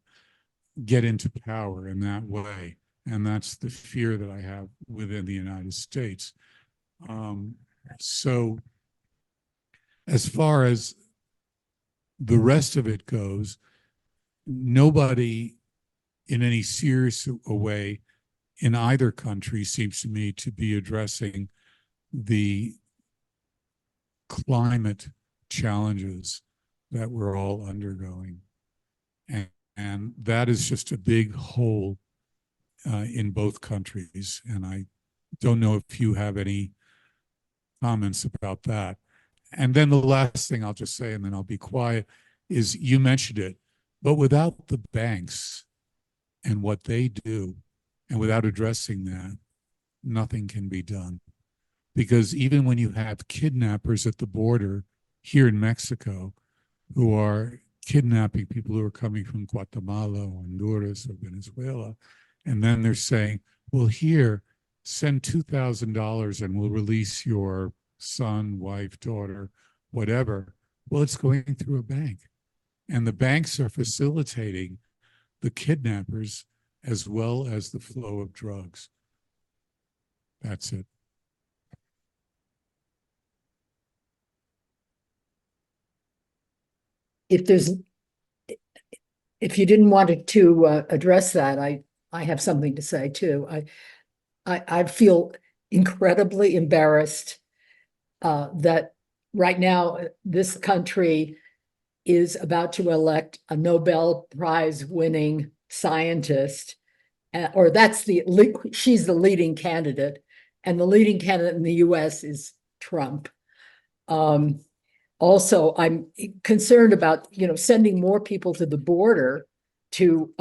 get into power in that way. And that's the fear that I have within the United States. So as far as the rest of it goes, nobody in any serious way in either country seems to me to be addressing the climate challenges that we're all undergoing. And that is just a big hole in both countries. And I don't know if you have any comments about that. And then the last thing I'll just say, and then I'll be quiet, is you mentioned it, but without the banks and what they do, and without addressing that, nothing can be done. Because even when you have kidnappers at the border here in Mexico who are kidnapping people who are coming from Guatemala or Honduras or Venezuela, and then they're saying, well, here, send $2,000 and we'll release your son, wife, daughter, whatever. Well, it's going through a bank. And the banks are facilitating the kidnappers as well as the flow of drugs. That's it. If you didn't want to address that, I have something to say too. I feel incredibly embarrassed that right now this country is about to elect a Nobel Prize winning scientist, or she's the leading candidate, and the leading candidate in the US is Trump. Also, I'm concerned about, sending more people to the border to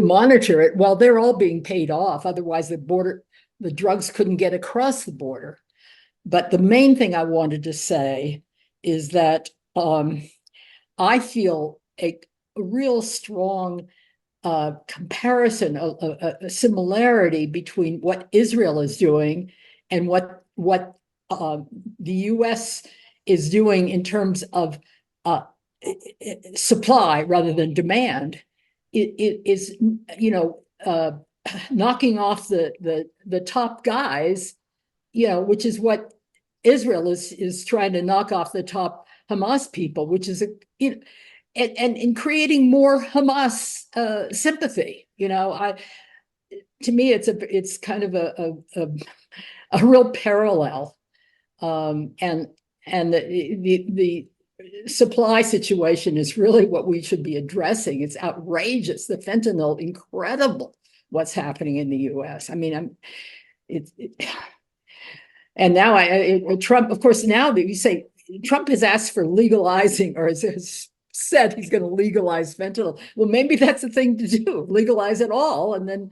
monitor it. Well, they're all being paid off. Otherwise, the drugs couldn't get across the border. But the main thing I wanted to say is that I feel a real strong comparison, a similarity between what Israel is doing and what the U.S. is doing in terms of supply rather than demand. It is, knocking off the top guys, which is what Israel is trying to knock off the top Hamas people, which is and in creating more Hamas sympathy. To me, it's kind of a real parallel. And the supply situation is really what we should be addressing. It's outrageous. The fentanyl, incredible what's happening in the US. I mean, and now Trump, of course, now that you say Trump has asked for legalizing, or has said he's going to legalize fentanyl. Well, maybe that's the thing to do, legalize it all. And then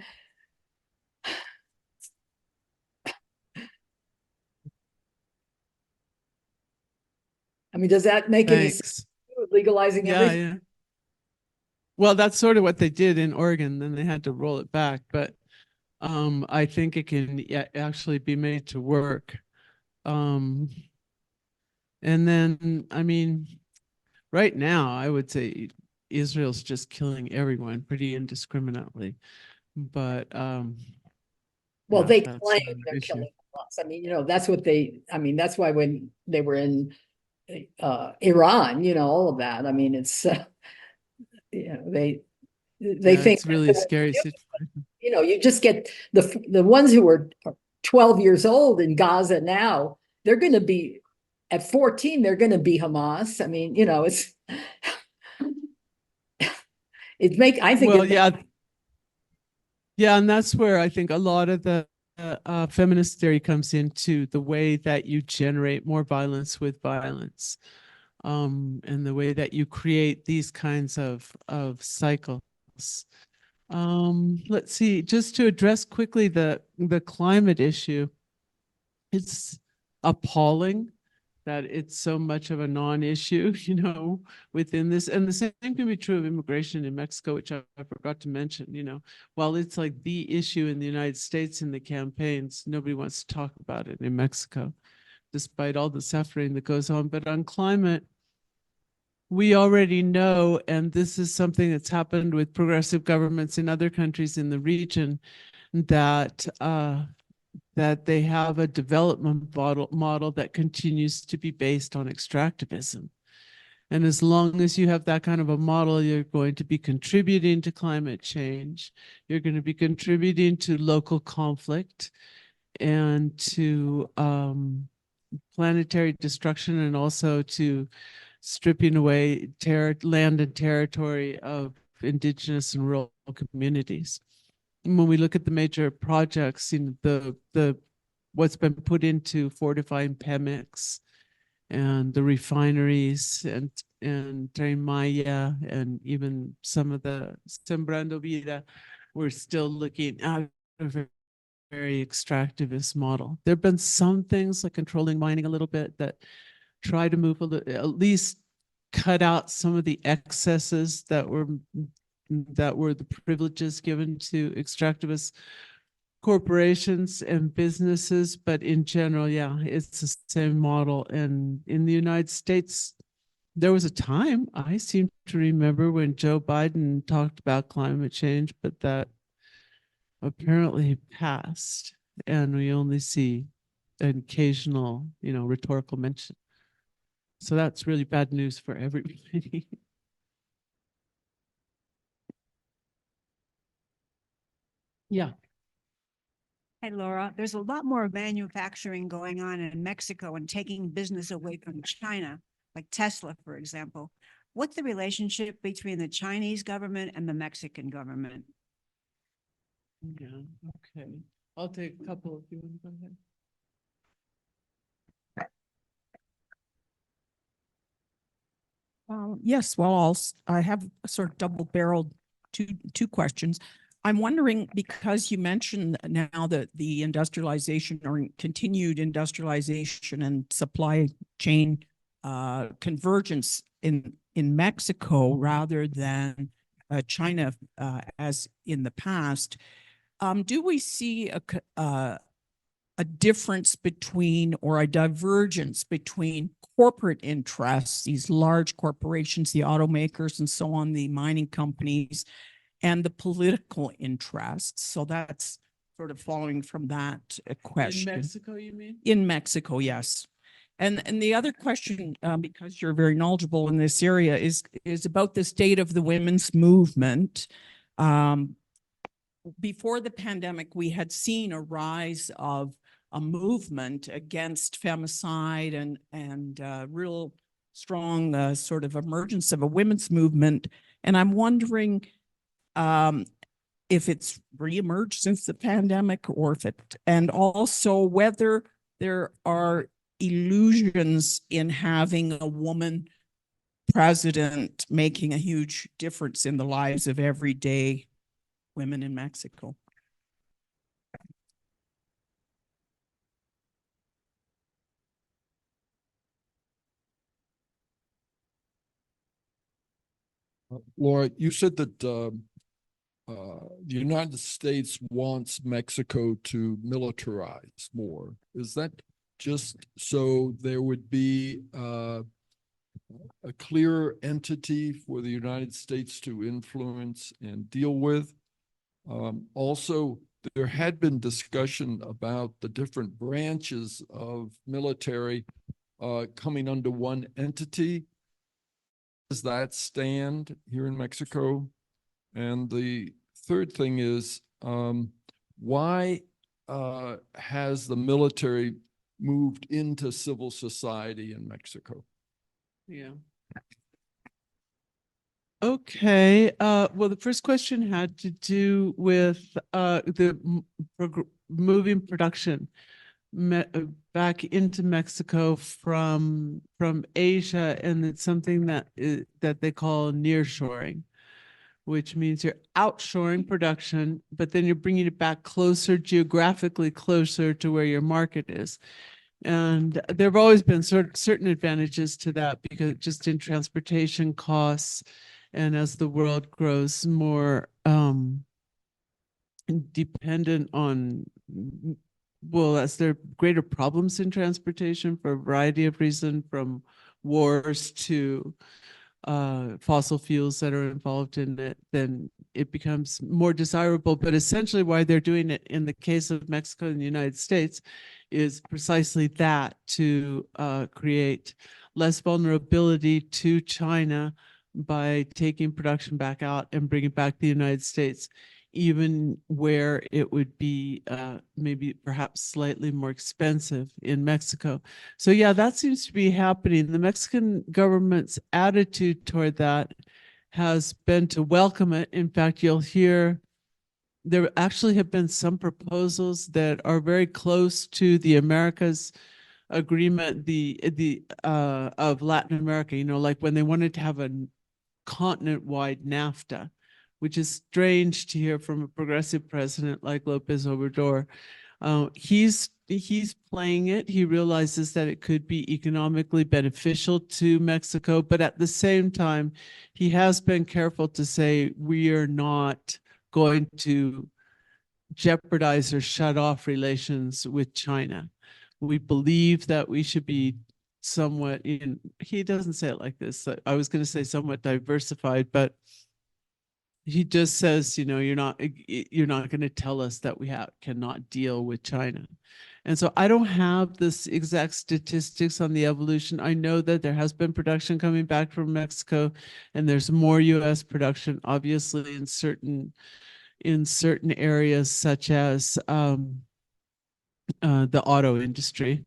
I mean, does that make any sense? Legalizing everything? Yeah. Well, that's sort of what they did in Oregon. Then they had to roll it back. But I think it can actually be made to work. And then, I mean, right now, I would say Israel's just killing everyone pretty indiscriminately. But well, they claim they're killing us. I mean, that's what that's why when they were in Iran, all of that. I mean, it's they think it's really a scary situation. You just get the ones who are 12 years old in Gaza now, they're going to be at 14, they're going to be Hamas. I mean, it's I think. Well, yeah, and that's where I think a lot of the feminist theory comes into, the way that you generate more violence with violence, and the way that you create these kinds of cycles. Let's see, just to address quickly the climate issue. It's appalling that it's so much of a non-issue, you know, within this. And the same can be true of immigration in Mexico, which I forgot to mention, you know, while it's like the issue in the United States in the campaigns, nobody wants to talk about it in Mexico, despite all the suffering that goes on. But on climate, we already know, and this is something that's happened with progressive governments in other countries in the region, that that they have a development model that continues to be based on extractivism. And as long as you have that kind of a model, you're going to be contributing to climate change. You're going to be contributing to local conflict and to planetary destruction, and also to stripping away land and territory of indigenous and rural communities. When we look at the major projects in the what's been put into fortifying Pemex and the refineries and Tren Maya and even some of the Sembrando Vida, we're still looking at a very extractivist model. There have been some things like controlling mining a little bit that try to move at least cut out some of the excesses that were the privileges given to extractivist corporations and businesses. But in general, yeah, it's the same model. And in the United States, there was a time, I seem to remember, when Joe Biden talked about climate change, but that apparently passed, and we only see an occasional, you know, rhetorical mention. So that's really bad news for everybody. Yeah. Hey, Laura, there's a lot more manufacturing going on in Mexico and taking business away from China, like Tesla, for example. What's the relationship between the Chinese government and the Mexican government? Yeah, okay. I'll take a couple if you want to go ahead. Yes, well, I have a sort of double-barreled two questions. I'm wondering, because you mentioned now that the industrialization or continued industrialization and supply chain convergence in Mexico rather than China as in the past, do we see a difference between, or a divergence between, corporate interests, these large corporations, the automakers and so on, the mining companies, and the political interests? So that's sort of following from that question. In Mexico, you mean? In Mexico, yes. And the other question, because you're very knowledgeable in this area, is about the state of the women's movement. Before the pandemic, we had seen a rise of a movement against femicide and real strong sort of emergence of a women's movement. And I'm wondering if it's reemerged since the pandemic, or if it, and also whether there are illusions in having a woman president making a huge difference in the lives of everyday women in Mexico. Laura, you said that the United States wants Mexico to militarize more. Is that just so there would be a clear entity for the United States to influence and deal with? Also, there had been discussion about the different branches of military coming under one entity. Does that stand here in Mexico? And the third thing is, why has the military moved into civil society in Mexico? Yeah. Okay. Well, the first question had to do with moving production back into Mexico from Asia, and it's something that they call nearshoring, which means you're outshoring production, but then you're bringing it back closer, geographically closer to where your market is. And there have always been certain advantages to that, because just in transportation costs, and as the world grows more dependent on, well, as there are greater problems in transportation for a variety of reasons, from wars to fossil fuels that are involved in it, then it becomes more desirable. But essentially why they're doing it in the case of Mexico and the United States is precisely that, to create less vulnerability to China by taking production back out and bringing back the United States, even where it would be maybe perhaps slightly more expensive in Mexico. So yeah, that seems to be happening. The Mexican government's attitude toward that has been to welcome it. In fact, you'll hear there actually have been some proposals that are very close to the Americas agreement, the of Latin America, you know, like when they wanted to have a continent-wide NAFTA, which is strange to hear from a progressive president like Lopez Obrador. He's playing it. He realizes that it could be economically beneficial to Mexico, but at the same time, he has been careful to say we are not going to jeopardize or shut off relations with China. We believe that we should be somewhat in, he doesn't say it like this. I was going to say somewhat diversified, but he just says, you know, you're not going to tell us that we cannot deal with China. And so I don't have this exact statistics on the evolution. I know that there has been production coming back from Mexico, and there's more US production, obviously, in certain areas, such as the auto industry.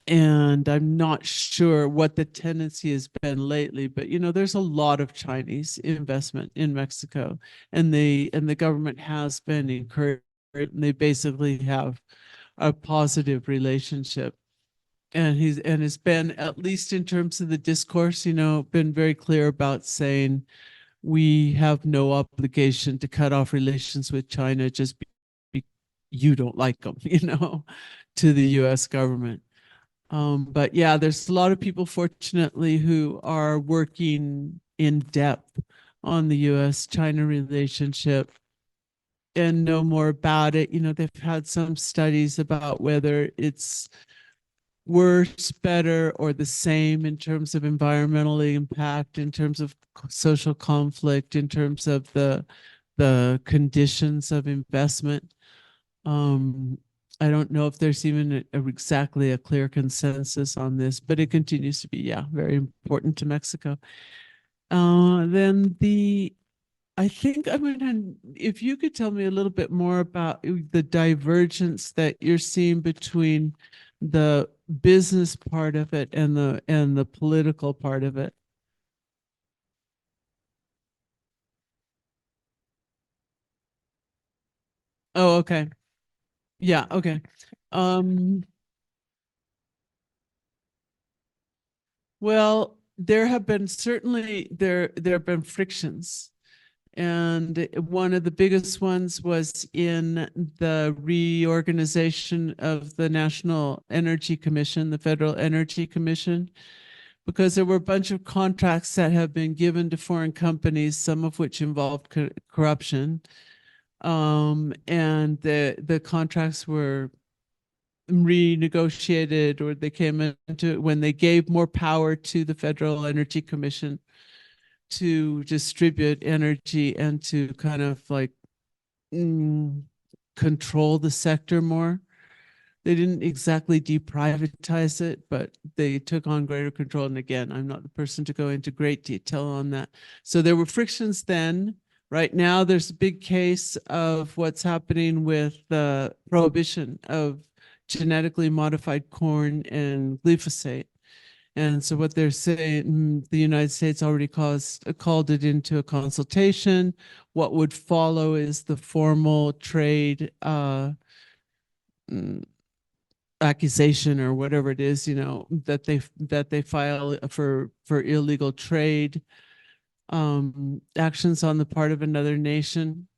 And I'm not sure what the tendency has been lately, but you know, there's a lot of Chinese investment in Mexico, and the government has been encouraged. And they basically have a positive relationship, and has been, at least in terms of the discourse, you know, been very clear about saying we have no obligation to cut off relations with China just because you don't like them, you know, to the U.S. government. But yeah, there's a lot of people, fortunately, who are working in depth on the US-China relationship and know more about it. You know, they've had some studies about whether it's worse, better, or the same in terms of environmental impact, in terms of social conflict, in terms of the conditions of investment. I don't know if there's even exactly a clear consensus on this, but it continues to be, yeah, very important to Mexico. Then I think I'm going to, if you could tell me a little bit more about the divergence that you're seeing between the business part of it and the political part of it. Oh, okay. Yeah, okay. Well, there have been certainly there have been frictions, and one of the biggest ones was in the reorganization of the National Energy Commission, the Federal Energy Commission, because there were a bunch of contracts that have been given to foreign companies, some of which involved corruption, and the contracts were renegotiated, or they came into when they gave more power to the Federal Energy Commission to distribute energy and to kind of like control the sector more. They didn't exactly deprivatize it, but they took on greater control. And again, I'm not the person to go into great detail on that. So there were frictions then. Right now, there's a big case of what's happening with the prohibition of genetically modified corn and glyphosate. And so what they're saying, the United States already called it into a consultation. What would follow is the formal trade accusation, or whatever it is, you know, that they file for illegal trade actions on the part of another nation.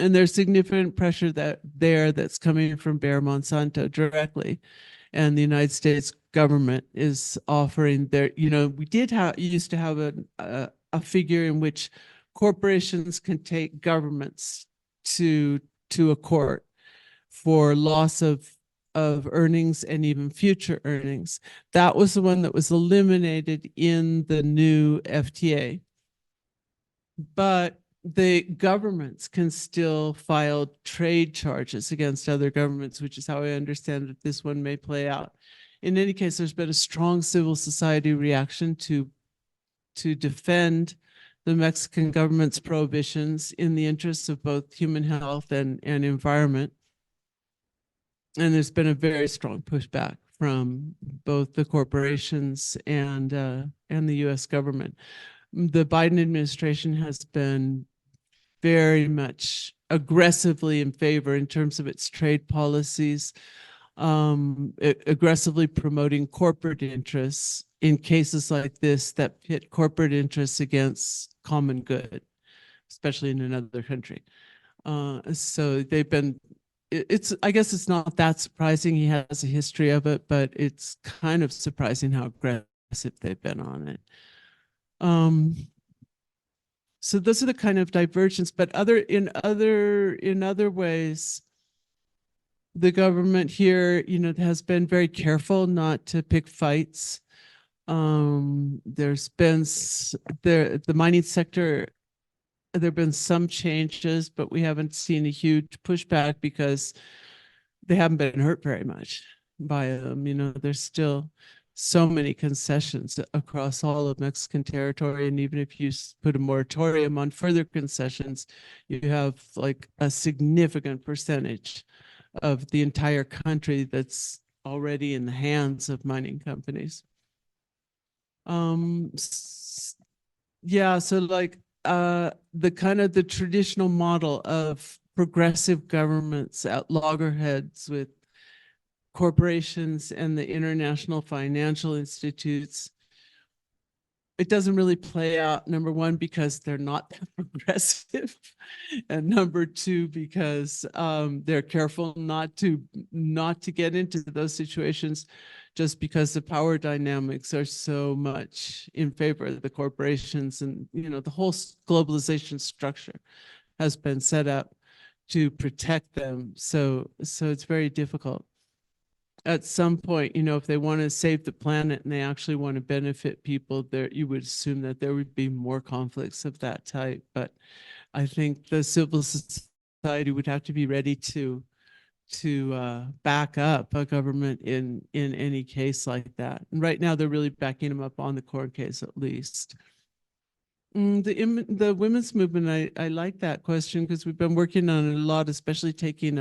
And there's significant pressure that's coming from Bayer Monsanto directly. And the United States government is offering their, we used to have a figure in which corporations can take governments to a court for loss of earnings and even future earnings. That was the one that was eliminated in the new FTA. But the governments can still file trade charges against other governments, which is how I understand that this one may play out. In any case, there's been a strong civil society reaction to defend the Mexican government's prohibitions in the interests of both human health and environment. And there's been a very strong pushback from both the corporations and the U.S. government. The Biden administration has been very much aggressively in favor in terms of its trade policies, aggressively promoting corporate interests in cases like this that pit corporate interests against common good, especially in another country. So they've been, I guess it's not that surprising he has a history of it, but it's kind of surprising how aggressive they've been on it. So those are the kind of divergence, but in other ways, the government here, has been very careful not to pick fights. There's been the mining sector, there have been some changes, but we haven't seen a huge pushback because they haven't been hurt very much by them. There's still so many concessions across all of Mexican territory. And even if you put a moratorium on further concessions, you have like a significant percentage of the entire country that's already in the hands of mining companies. Yeah, so like the traditional model of progressive governments at loggerheads with corporations and the international financial institutes, it doesn't really play out, number one, because they're not that progressive, and number two, because they're careful not to get into those situations just because the power dynamics are so much in favor of the corporations, and the whole globalization structure has been set up to protect them. So it's very difficult. At some point, if they want to save the planet and they actually want to benefit people, there you would assume that there would be more conflicts of that type. But I think the civil society would have to be ready to back up a government in any case like that. And right now, they're really backing them up on the court case, at least. The women's movement, I like that question because we've been working on it a lot, especially taking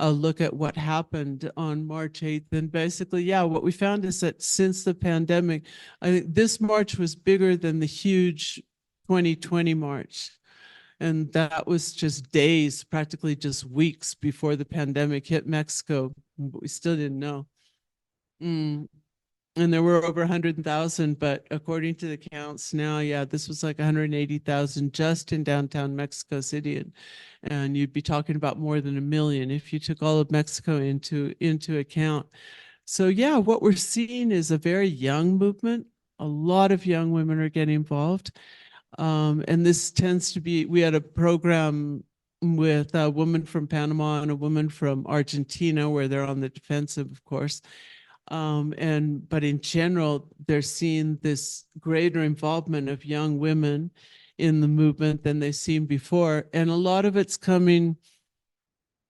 a look at what happened on March 8th. And basically, yeah, what we found is that since the pandemic, I think this march was bigger than the huge 2020 march. And that was just days, practically just weeks before the pandemic hit Mexico. But we still didn't know. And there were over 100,000, but according to the counts now, yeah, this was like 180,000 just in downtown Mexico City. And you'd be talking about more than 1 million if you took all of Mexico into account. So yeah, what we're seeing is a very young movement. A lot of young women are getting involved. And this tends to be, we had a program with a woman from Panama and a woman from Argentina where they're on the defensive, of course. But in general, they're seeing this greater involvement of young women in the movement than they've seen before. And a lot of it's coming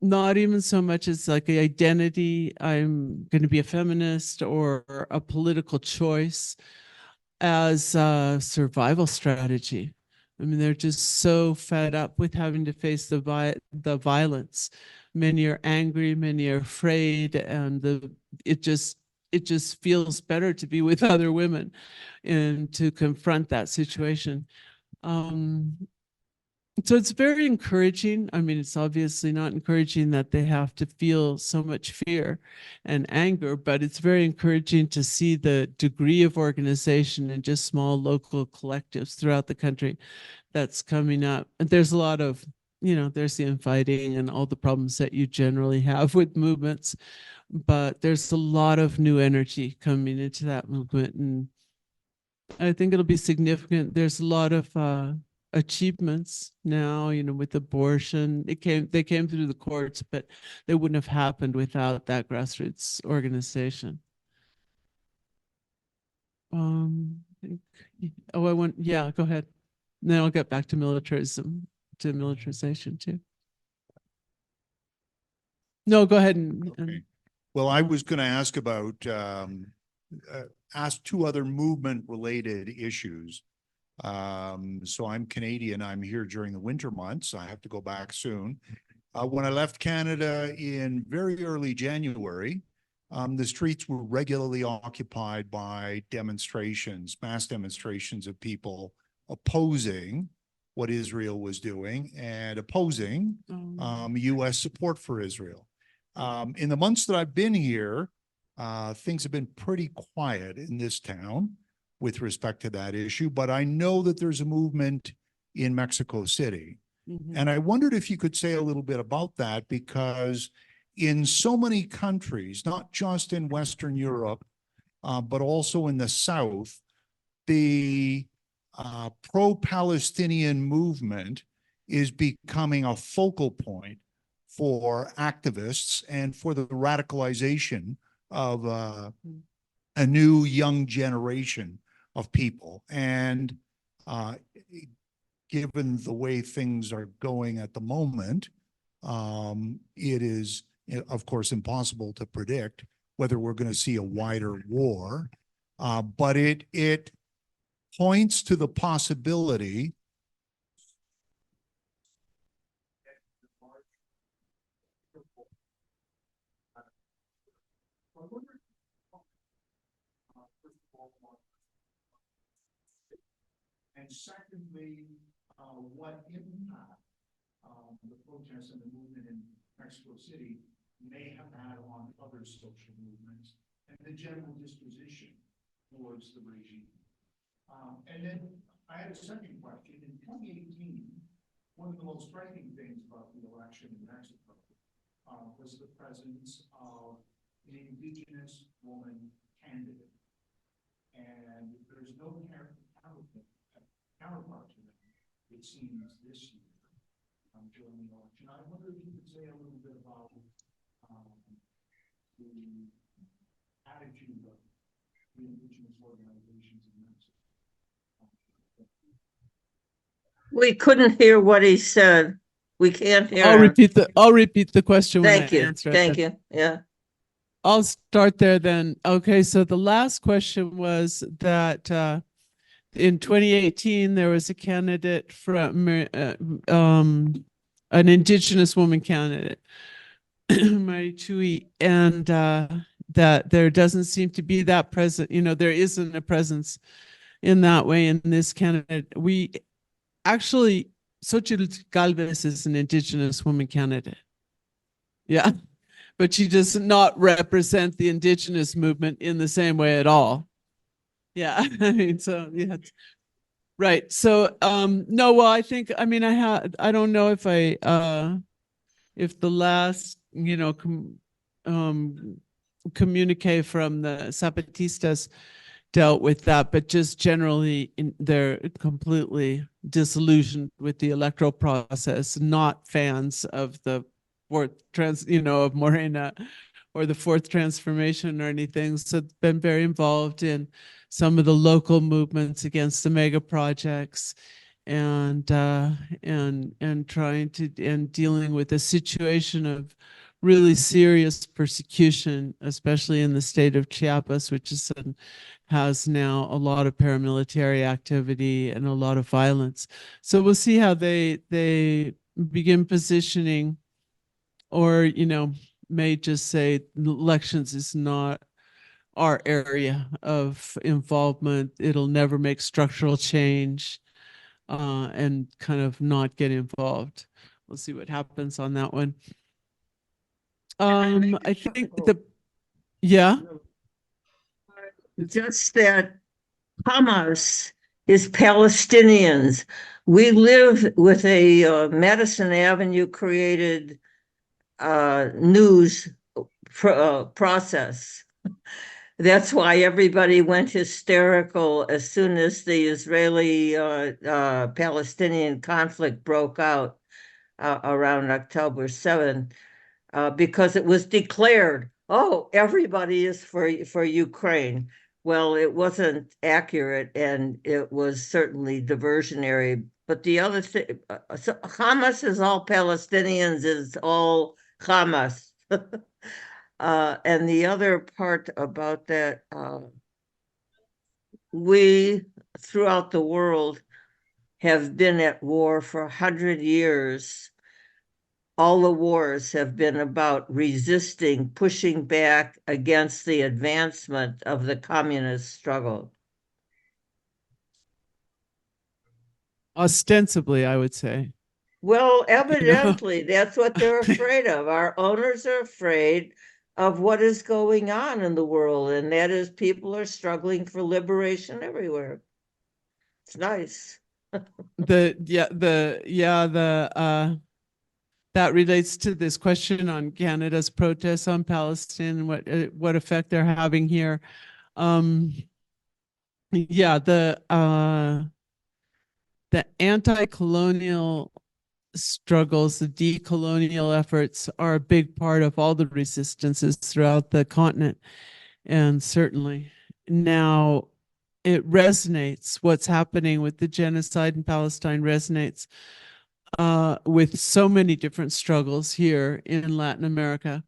not even so much as like an identity, I'm going to be a feminist, or a political choice, as a survival strategy. I mean, they're just so fed up with having to face the violence. Many are angry, many are afraid, and it just feels better to be with other women and to confront that situation. So it's very encouraging. I mean, it's obviously not encouraging that they have to feel so much fear and anger, but it's very encouraging to see the degree of organization in just small local collectives throughout the country that's coming up. And there's a lot of there's the infighting and all the problems that you generally have with movements, but there's a lot of new energy coming into that movement, and I think it'll be significant. There's a lot of achievements now, with abortion. They came through the courts, but they wouldn't have happened without that grassroots organization. Yeah, go ahead. Then I'll get back to militarization too. No, go ahead and Okay. Well, I was going to ask about, ask two other movement related issues. So I'm Canadian. I'm here during the winter months. I have to go back soon. When I left Canada in very early January, the streets were regularly occupied by demonstrations, mass demonstrations of people opposing what Israel was doing and opposing U.S. support for Israel. In the months that I've been here, things have been pretty quiet in this town with respect to that issue, but I know that there's a movement in Mexico City. And I wondered if you could say a little bit about that, because in so many countries, not just in Western Europe, but also in the South, the pro-Palestinian movement is becoming a focal point for activists and for the radicalization of a new young generation of people. And given the way things are going at the moment, it is, of course, impossible to predict whether we're going to see a wider war, but it points to the possibility and secondly, what impact the protests and the movement in Mexico City may have had on other social movements and the general disposition towards the regime. And then I had a second question. In 2018, one of the most striking things about the election in Mexico was the presence of an indigenous woman candidate. And there's no counterpart to that, it seems, this year during the election. I wonder if you could say a little bit about the attitude of the indigenous organizations in Mexico. We couldn't hear what he said. We can't hear I'll him. repeat the question when Thank I you. answer it. Thank you. Yeah. I'll start there then. Okay, so the last question was that in 2018 there was a candidate from an indigenous woman candidate, Mary Chui, and that there doesn't seem to be that present. There isn't a presence in that way in this candidate. We actually, Xochitl Galvez is an indigenous woman candidate. Yeah. But she does not represent the indigenous movement in the same way at all. Yeah, I mean, so yeah, right. So no, well, I think, I mean, I don't know if if the last, communique from the Zapatistas dealt with that, but just generally they're completely disillusioned with the electoral process, not fans of the of Morena or the fourth transformation or anything. So been very involved in some of the local movements against the mega projects and trying to and dealing with a situation of really serious persecution, especially in the state of Chiapas, which has now a lot of paramilitary activity and a lot of violence. So we'll see how they begin positioning, or may just say elections is not our area of involvement. It'll never make structural change, and kind of not get involved. We'll see what happens on that one. I think yeah. Just that Hamas is Palestinians. We live with a Madison Avenue created news process. That's why everybody went hysterical as soon as the Israeli Palestinian conflict broke out around October 7th, because it was declared, oh, everybody is for Ukraine. Well, it wasn't accurate, and it was certainly diversionary. But the other thing, so Hamas is all Palestinians, is all Hamas. And the other part about that, we throughout the world have been at war for 100 years. All the wars have been about resisting, pushing back against the advancement of the communist struggle. Ostensibly, I would say. Well, evidently, that's what they're afraid of. Our owners are afraid of what is going on in the world, and that is people are struggling for liberation everywhere. It's nice. That relates to this question on Canada's protests on Palestine and what effect they're having here. The anti-colonial struggles, the decolonial efforts are a big part of all the resistances throughout the continent. And certainly now it resonates. What's happening with the genocide in Palestine resonates with so many different struggles here in Latin America.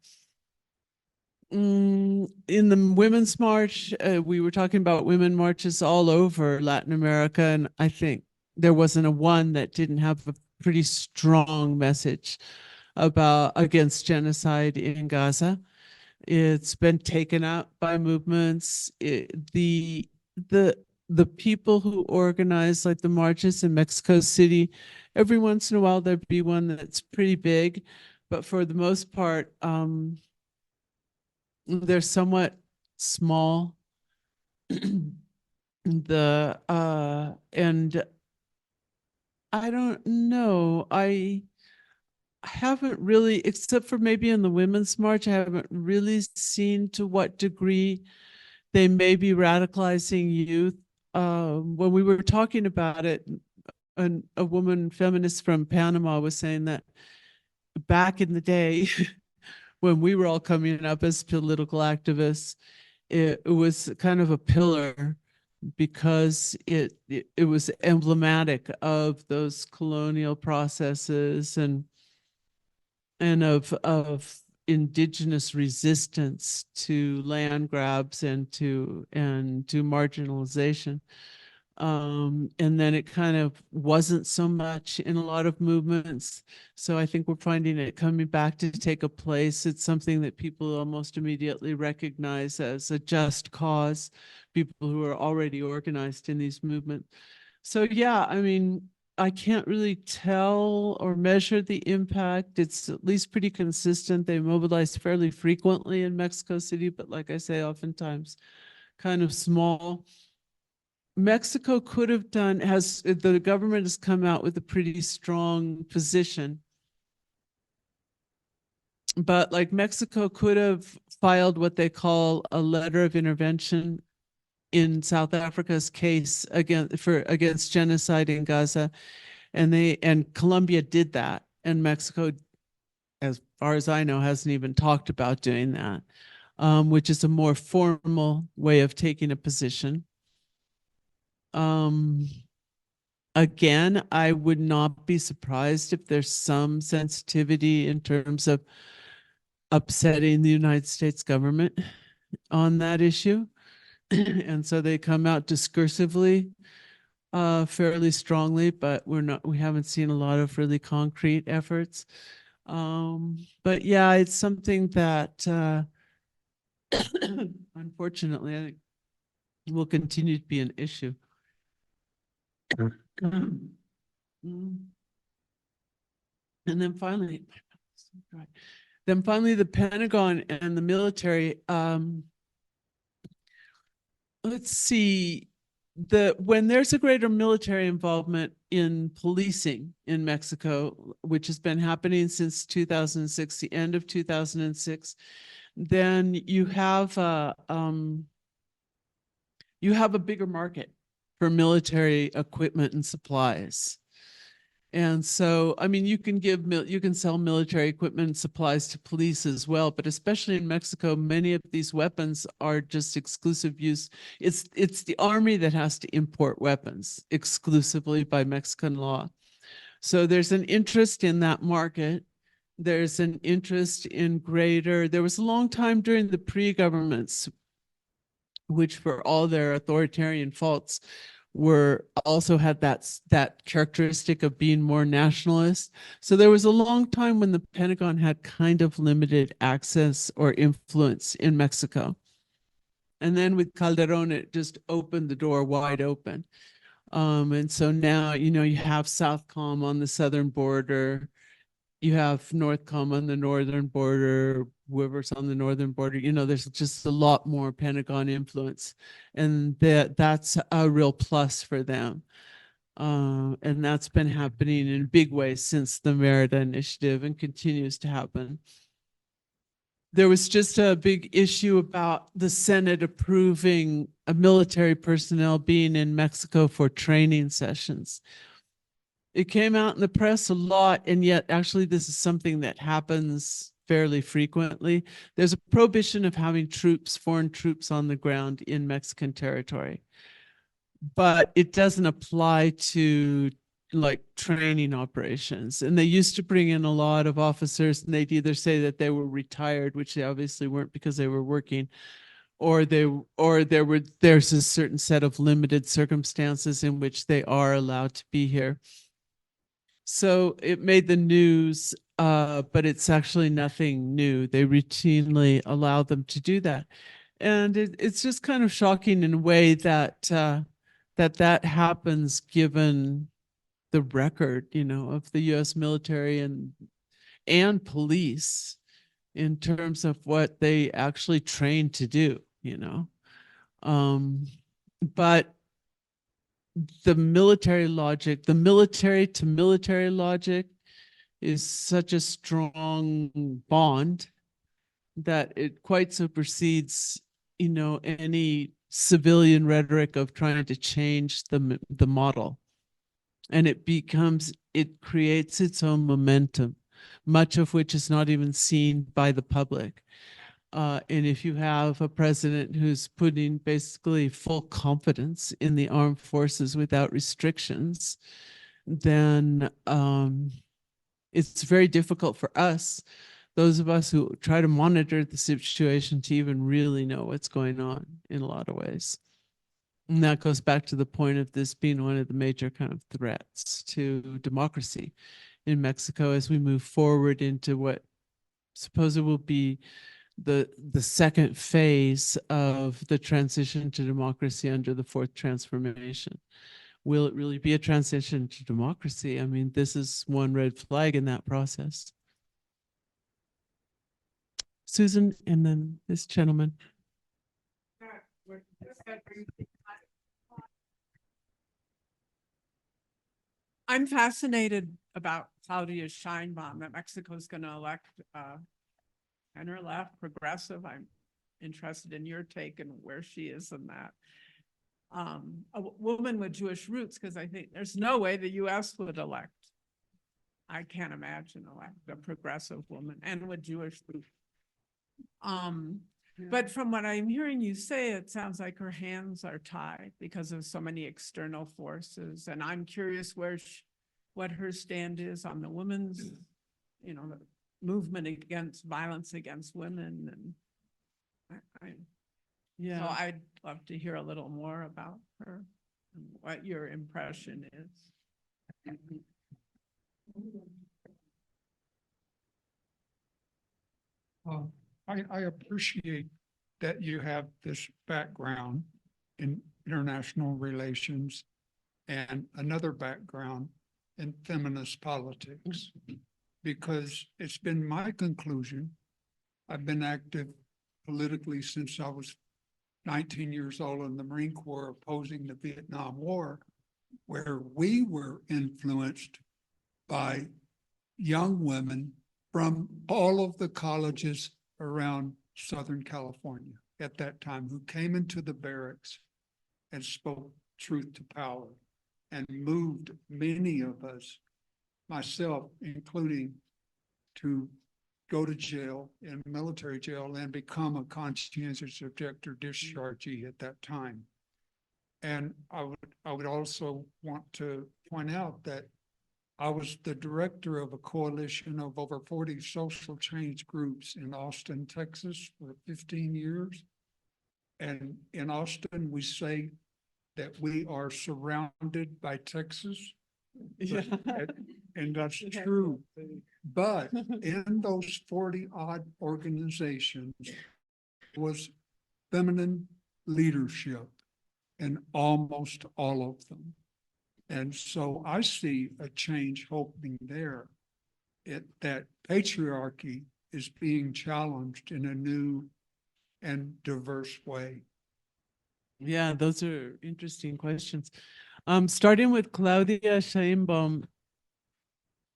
In the Women's March, we were talking about women marches all over Latin America, and I think there wasn't a one that didn't have a pretty strong message against genocide in Gaza. It's been taken up by movements. The people who organize like the marches in Mexico City, every once in a while there'd be one that's pretty big, but for the most part, they're somewhat small. And I don't know. I haven't really, except for maybe in the Women's March, I haven't really seen to what degree they may be radicalizing youth. When we were talking about it, a woman feminist from Panama was saying that back in the day, when we were all coming up as political activists, it was kind of a pillar because it was emblematic of those colonial processes and of indigenous resistance to land grabs and to marginalization. And then it kind of wasn't so much in a lot of movements. So I think we're finding it coming back to take a place. It's something that people almost immediately recognize as a just cause, people who are already organized in these movements. So yeah, I mean, I can't really tell or measure the impact. It's at least pretty consistent. They mobilize fairly frequently in Mexico City, but like I say, oftentimes kind of small. Mexico could have the government has come out with a pretty strong position. But like Mexico could have filed what they call a letter of intervention in South Africa's case against genocide in Gaza. And Colombia did that. And Mexico, as far as I know, hasn't even talked about doing that, which is a more formal way of taking a position. Again, I would not be surprised if there's some sensitivity in terms of upsetting the United States government on that issue. And so they come out discursively, fairly strongly, but we haven't seen a lot of really concrete efforts. But yeah, it's something that unfortunately I think will continue to be an issue. And then finally, the Pentagon and the military, let's see, when there's a greater military involvement in policing in Mexico, which has been happening since 2006, the end of 2006, then you have a bigger market for military equipment and supplies. And so, I mean, you can sell military equipment and supplies to police as well, but especially in Mexico, many of these weapons are just exclusive use. It's the army that has to import weapons exclusively by Mexican law. So there's an interest in that market. There's an interest in there was a long time during the pre-governments, which for all their authoritarian faults, also had that characteristic of being more nationalist. So there was a long time when the Pentagon had kind of limited access or influence in Mexico. And then with Calderon, it just opened the door wide open. And so now, you have Southcom on the southern border. You have Northcom on the northern border, whoever's on the northern border, there's just a lot more Pentagon influence, and that's a real plus for them. And that's been happening in big ways since the Merida Initiative and continues to happen. There was just a big issue about the Senate approving a military personnel being in Mexico for training sessions. It came out in the press a lot, and yet actually this is something that happens fairly frequently. There's a prohibition of having foreign troops on the ground in Mexican territory, but it doesn't apply to like training operations. And they used to bring in a lot of officers, and they'd either say that they were retired, which they obviously weren't because they were working, or there's a certain set of limited circumstances in which they are allowed to be here. So it made the news, but it's actually nothing new. They routinely allow them to do that. And it's just kind of shocking in a way that that happens given the record, of the US military and police in terms of what they actually train to do, But the military to military logic is such a strong bond that it quite supersedes, any civilian rhetoric of trying to change the model. And it creates its own momentum, much of which is not even seen by the public. And if you have a president who's putting basically full confidence in the armed forces without restrictions, then it's very difficult for us, those of us who try to monitor the situation, to even really know what's going on in a lot of ways. And that goes back to the point of this being one of the major kind of threats to democracy in Mexico as we move forward into what supposedly will be the second phase of the transition to democracy under the fourth transformation. Will it really be a transition to democracy? I mean, this is one red flag in that process. Susan, and then this gentleman. I'm fascinated about Claudia Sheinbaum, that Mexico's going to elect center left progressive. I'm interested in your take and where she is in that. A woman with Jewish roots, because I think there's no way the US would elect. I can't imagine elect a progressive woman and with Jewish roots. But from what I'm hearing you say, it sounds like her hands are tied because of so many external forces. And I'm curious what her stand is on the women's, the movement against violence against women. And so I'd love to hear a little more about her and what your impression is. I appreciate that you have this background in international relations and another background in feminist politics, because it's been my conclusion. I've been active politically since I was 19 years old in the Marine Corps opposing the Vietnam War, where we were influenced by young women from all of the colleges around Southern California at that time who came into the barracks and spoke truth to power and moved many of us, myself including, to go to jail, in military jail, and become a conscientious objector dischargee at that time. And I would also want to point out that I was the director of a coalition of over 40 social change groups in Austin, Texas for 15 years. And in Austin, we say that we are surrounded by Texas. Yeah. And that's true. But in those 40 odd organizations was feminine leadership in almost all of them. And so I see a change happening there. That patriarchy is being challenged in a new and diverse way. Yeah, those are interesting questions. Starting with Claudia Sheinbaum,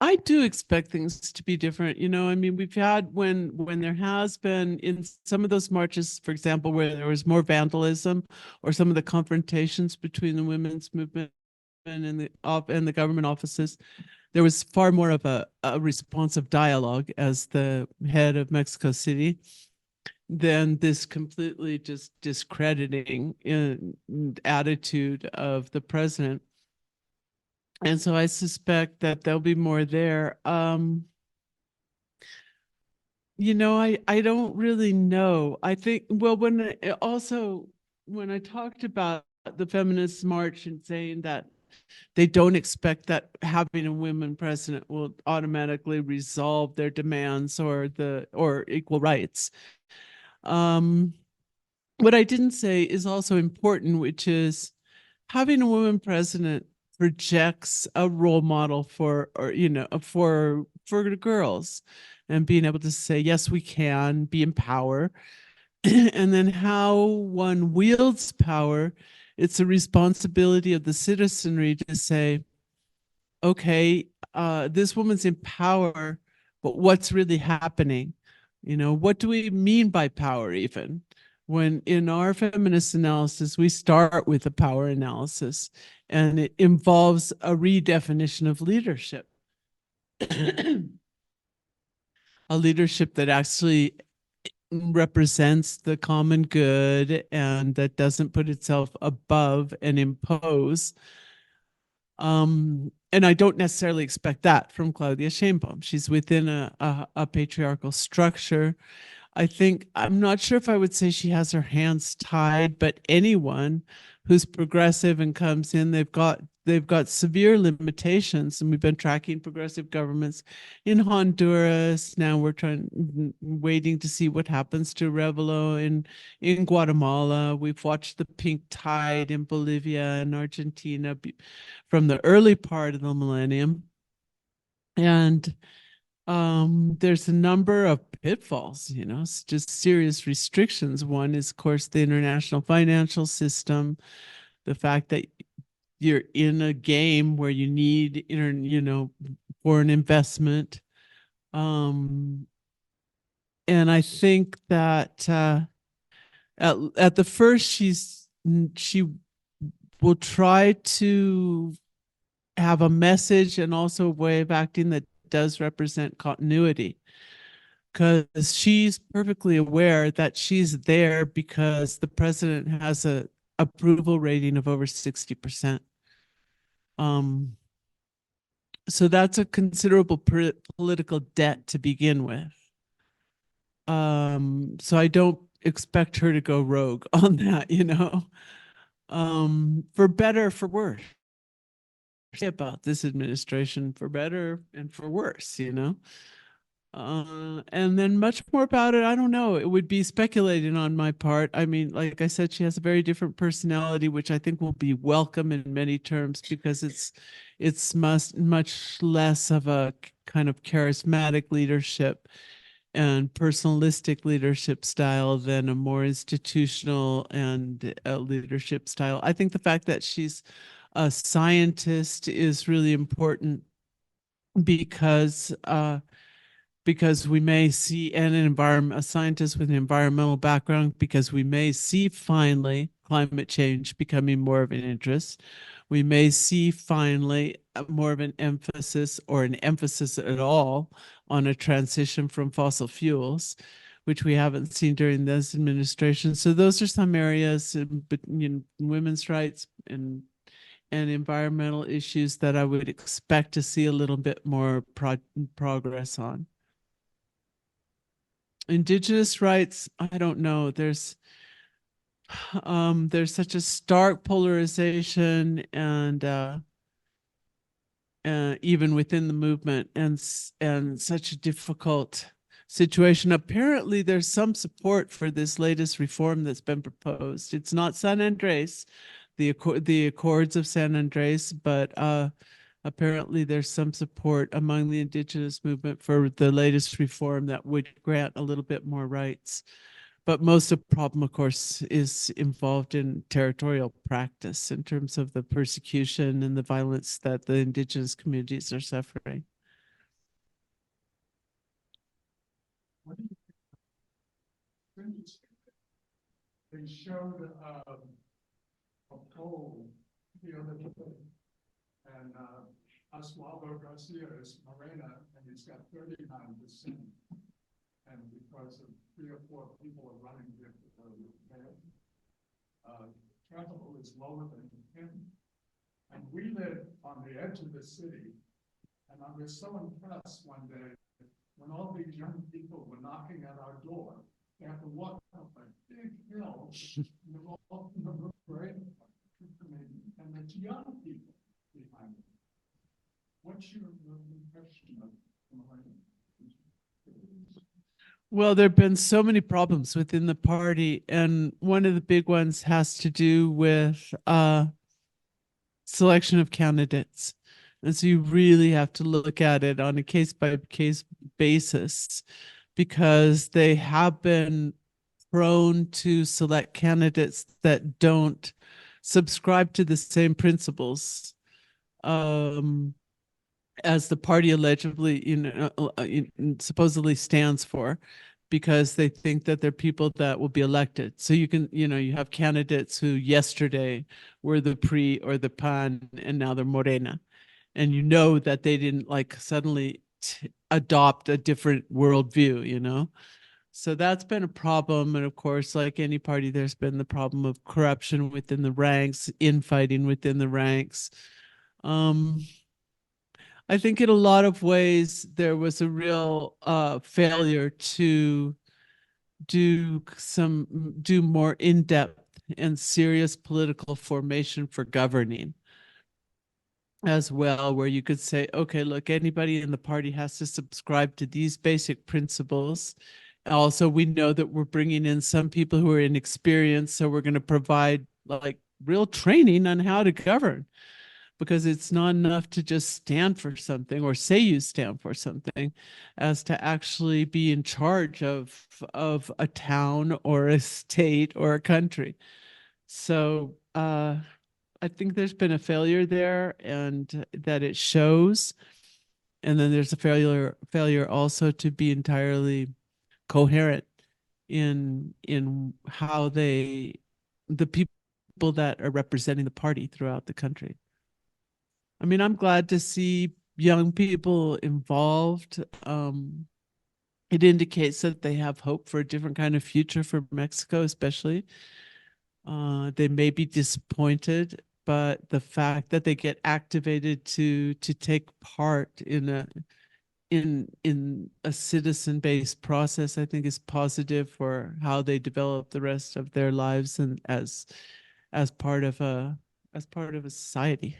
I do expect things to be different. You know, I mean, we've had when there has been in some of those marches, for example, where there was more vandalism or some of the confrontations between the women's movement and the government offices, there was far more of a responsive dialogue as the head of Mexico City than this completely just discrediting attitude of the president. And so I suspect that there'll be more there. You know, I don't really know. I think, well, when I talked about the feminist march and saying that they don't expect that having a women president will automatically resolve their demands or equal rights. What I didn't say is also important, which is having a woman president projects a role model for the girls, and being able to say, yes, we can be in power. And then how one wields power, it's a responsibility of the citizenry to say, okay, this woman's in power, but what's really happening? You know, what do we mean by power even? When in our feminist analysis, we start with a power analysis, and it involves a redefinition of leadership. A leadership that actually represents the common good and that doesn't put itself above and impose. And I don't necessarily expect that from Claudia Sheinbaum. She's within a patriarchal structure. I'm not sure if I would say she has her hands tied, but anyone who's progressive and comes in, they've got severe limitations. And we've been tracking progressive governments in Honduras. Now we're waiting to see what happens to Revelo in Guatemala. We've watched the pink tide in Bolivia and Argentina from the early part of the millennium. And there's a number of pitfalls, you know, just serious restrictions. One is, of course, the international financial system, the fact that you're in a game where you need, foreign investment. And I think that at the first, she will try to have a message and also a way of acting that does represent continuity, because she's perfectly aware that she's there because the president has a approval rating of over 60%. So that's a considerable political debt to begin with. So I don't expect her to go rogue on that, you know, for better, for worse. About this administration, for better and for worse, you know. And then much more about it, I don't know. It would be speculating on my part. I mean, like I said, she has a very different personality, which I think will be welcome in many terms, because it's much less of a kind of charismatic leadership and personalistic leadership style than a more institutional and leadership style. I think the fact that she's a scientist is really important because we may see, and a scientist with an environmental background, because we may see finally climate change becoming more of an interest. We may see finally more of an emphasis, or an emphasis at all, on a transition from fossil fuels, which we haven't seen during this administration. So those are some areas, but women's rights and environmental issues that I would expect to see a little bit more progress on. Indigenous rights, I don't know. There's such a stark polarization, and even within the movement, and such a difficult situation. Apparently, there's some support for this latest reform that's been proposed. It's not San Andres, the Accords of San Andres, but apparently there's some support among the indigenous movement for the latest reform that would grant a little bit more rights. But most of the problem, of course, is involved in territorial practice in terms of the persecution and the violence that the indigenous communities are suffering. They showed a poll the other day, and Oswaldo Garcia is Morena, and he's got 39%. And because of 3 or 4 people are running the capital is lower than him. And we live on the edge of the city. And I was so impressed one day when all these young people were knocking at our door. They have to walk up a big hill in the right, and it's young people behind them. What's your impression of Morena? Well, there have been so many problems within the party, and one of the big ones has to do with selection of candidates. And so you really have to look at it on a case-by-case basis, because they have been prone to select candidates that don't subscribe to the same principles as the party allegedly, supposedly stands for, because they think that they're people that will be elected. So you can, you have candidates who yesterday were the PRI or the PAN, and now they're Morena. And that they didn't suddenly adopt a different worldview, So that's been a problem. And of course, like any party, there's been the problem of corruption within the ranks, infighting within the ranks. I think in a lot of ways, there was a real failure to do more in-depth and serious political formation for governing as well, where you could say, okay, look, anybody in the party has to subscribe to these basic principles. Also, we know that we're bringing in some people who are inexperienced, so we're going to provide real training on how to govern. Because it's not enough to just stand for something or say you stand for something, as to actually be in charge of a town or a state or a country. So I think there's been a failure there, and that it shows. And then there's a failure also to be entirely coherent in how the people that are representing the party throughout the country. I mean, I'm glad to see young people involved. It indicates that they have hope for a different kind of future for Mexico, especially. They may be disappointed, but the fact that they get activated to take part in a citizen-based process, I think, is positive for how they develop the rest of their lives, and as part of a society.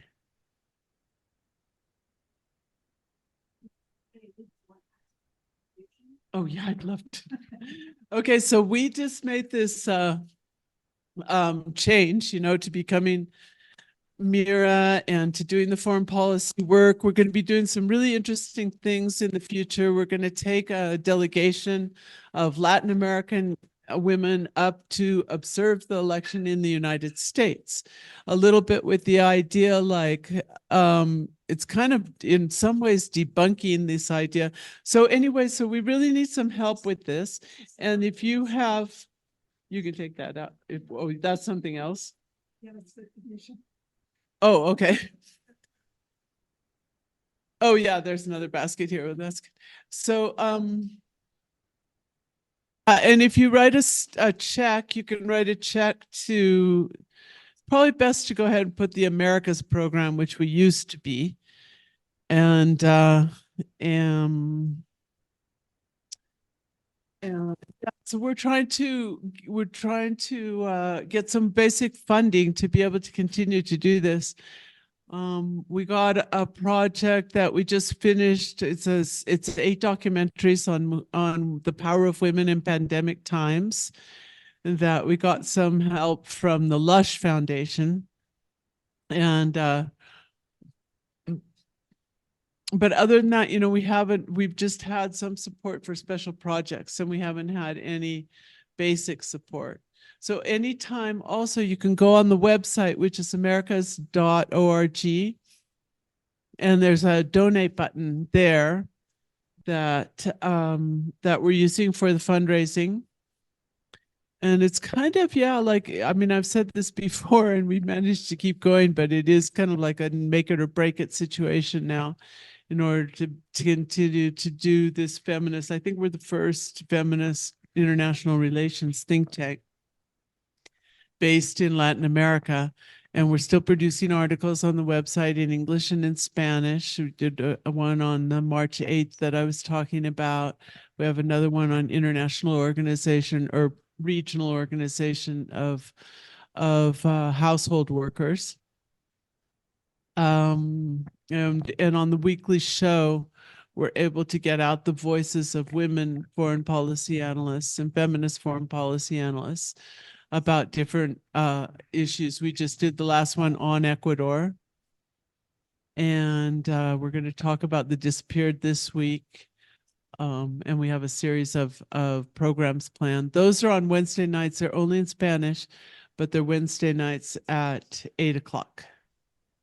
Oh yeah, I'd love to. Okay, so we just made this change, to becoming Mira and to doing the foreign policy work. We're going to be doing some really interesting things in the future. We're going to take a delegation of Latin American women up to observe the election in the United States. A little bit with the idea like it's kind of in some ways debunking this idea. So anyway, so we really need some help with this. And if you have, you can take that out. If, oh, that's something else. Oh, okay. Oh, yeah, there's another basket here. That's good. So, and if you write a check, you can write a check to, probably best to go ahead and put the Americas program, which we used to be. And so we're trying to get some basic funding to be able to continue to do this. We got a project that we just finished. It's 8 documentaries on the power of women in pandemic times, that we got some help from the Lush Foundation. And but other than that, you know, we've just had some support for special projects, and we haven't had any basic support. So anytime also you can go on the website, which is americas.org, and there's a donate button there that that we're using for the fundraising. And it's kind of, yeah, like, I mean, I've said this before and we managed to keep going, but it is kind of like a make it or break it situation now in order to continue to do this feminist. I think we're the first feminist international relations think tank based in Latin America. And we're still producing articles on the website in English and in Spanish. We did a one on the March 8th that I was talking about. We have another one on international organization or regional organization of household workers. And on the weekly show, we're able to get out the voices of women foreign policy analysts and feminist foreign policy analysts about different issues. We just did the last one on Ecuador. And we're going to talk about the disappeared this week. And we have a series of programs planned. Those are on Wednesday nights. They're only in Spanish, but they're Wednesday nights at 8 o'clock.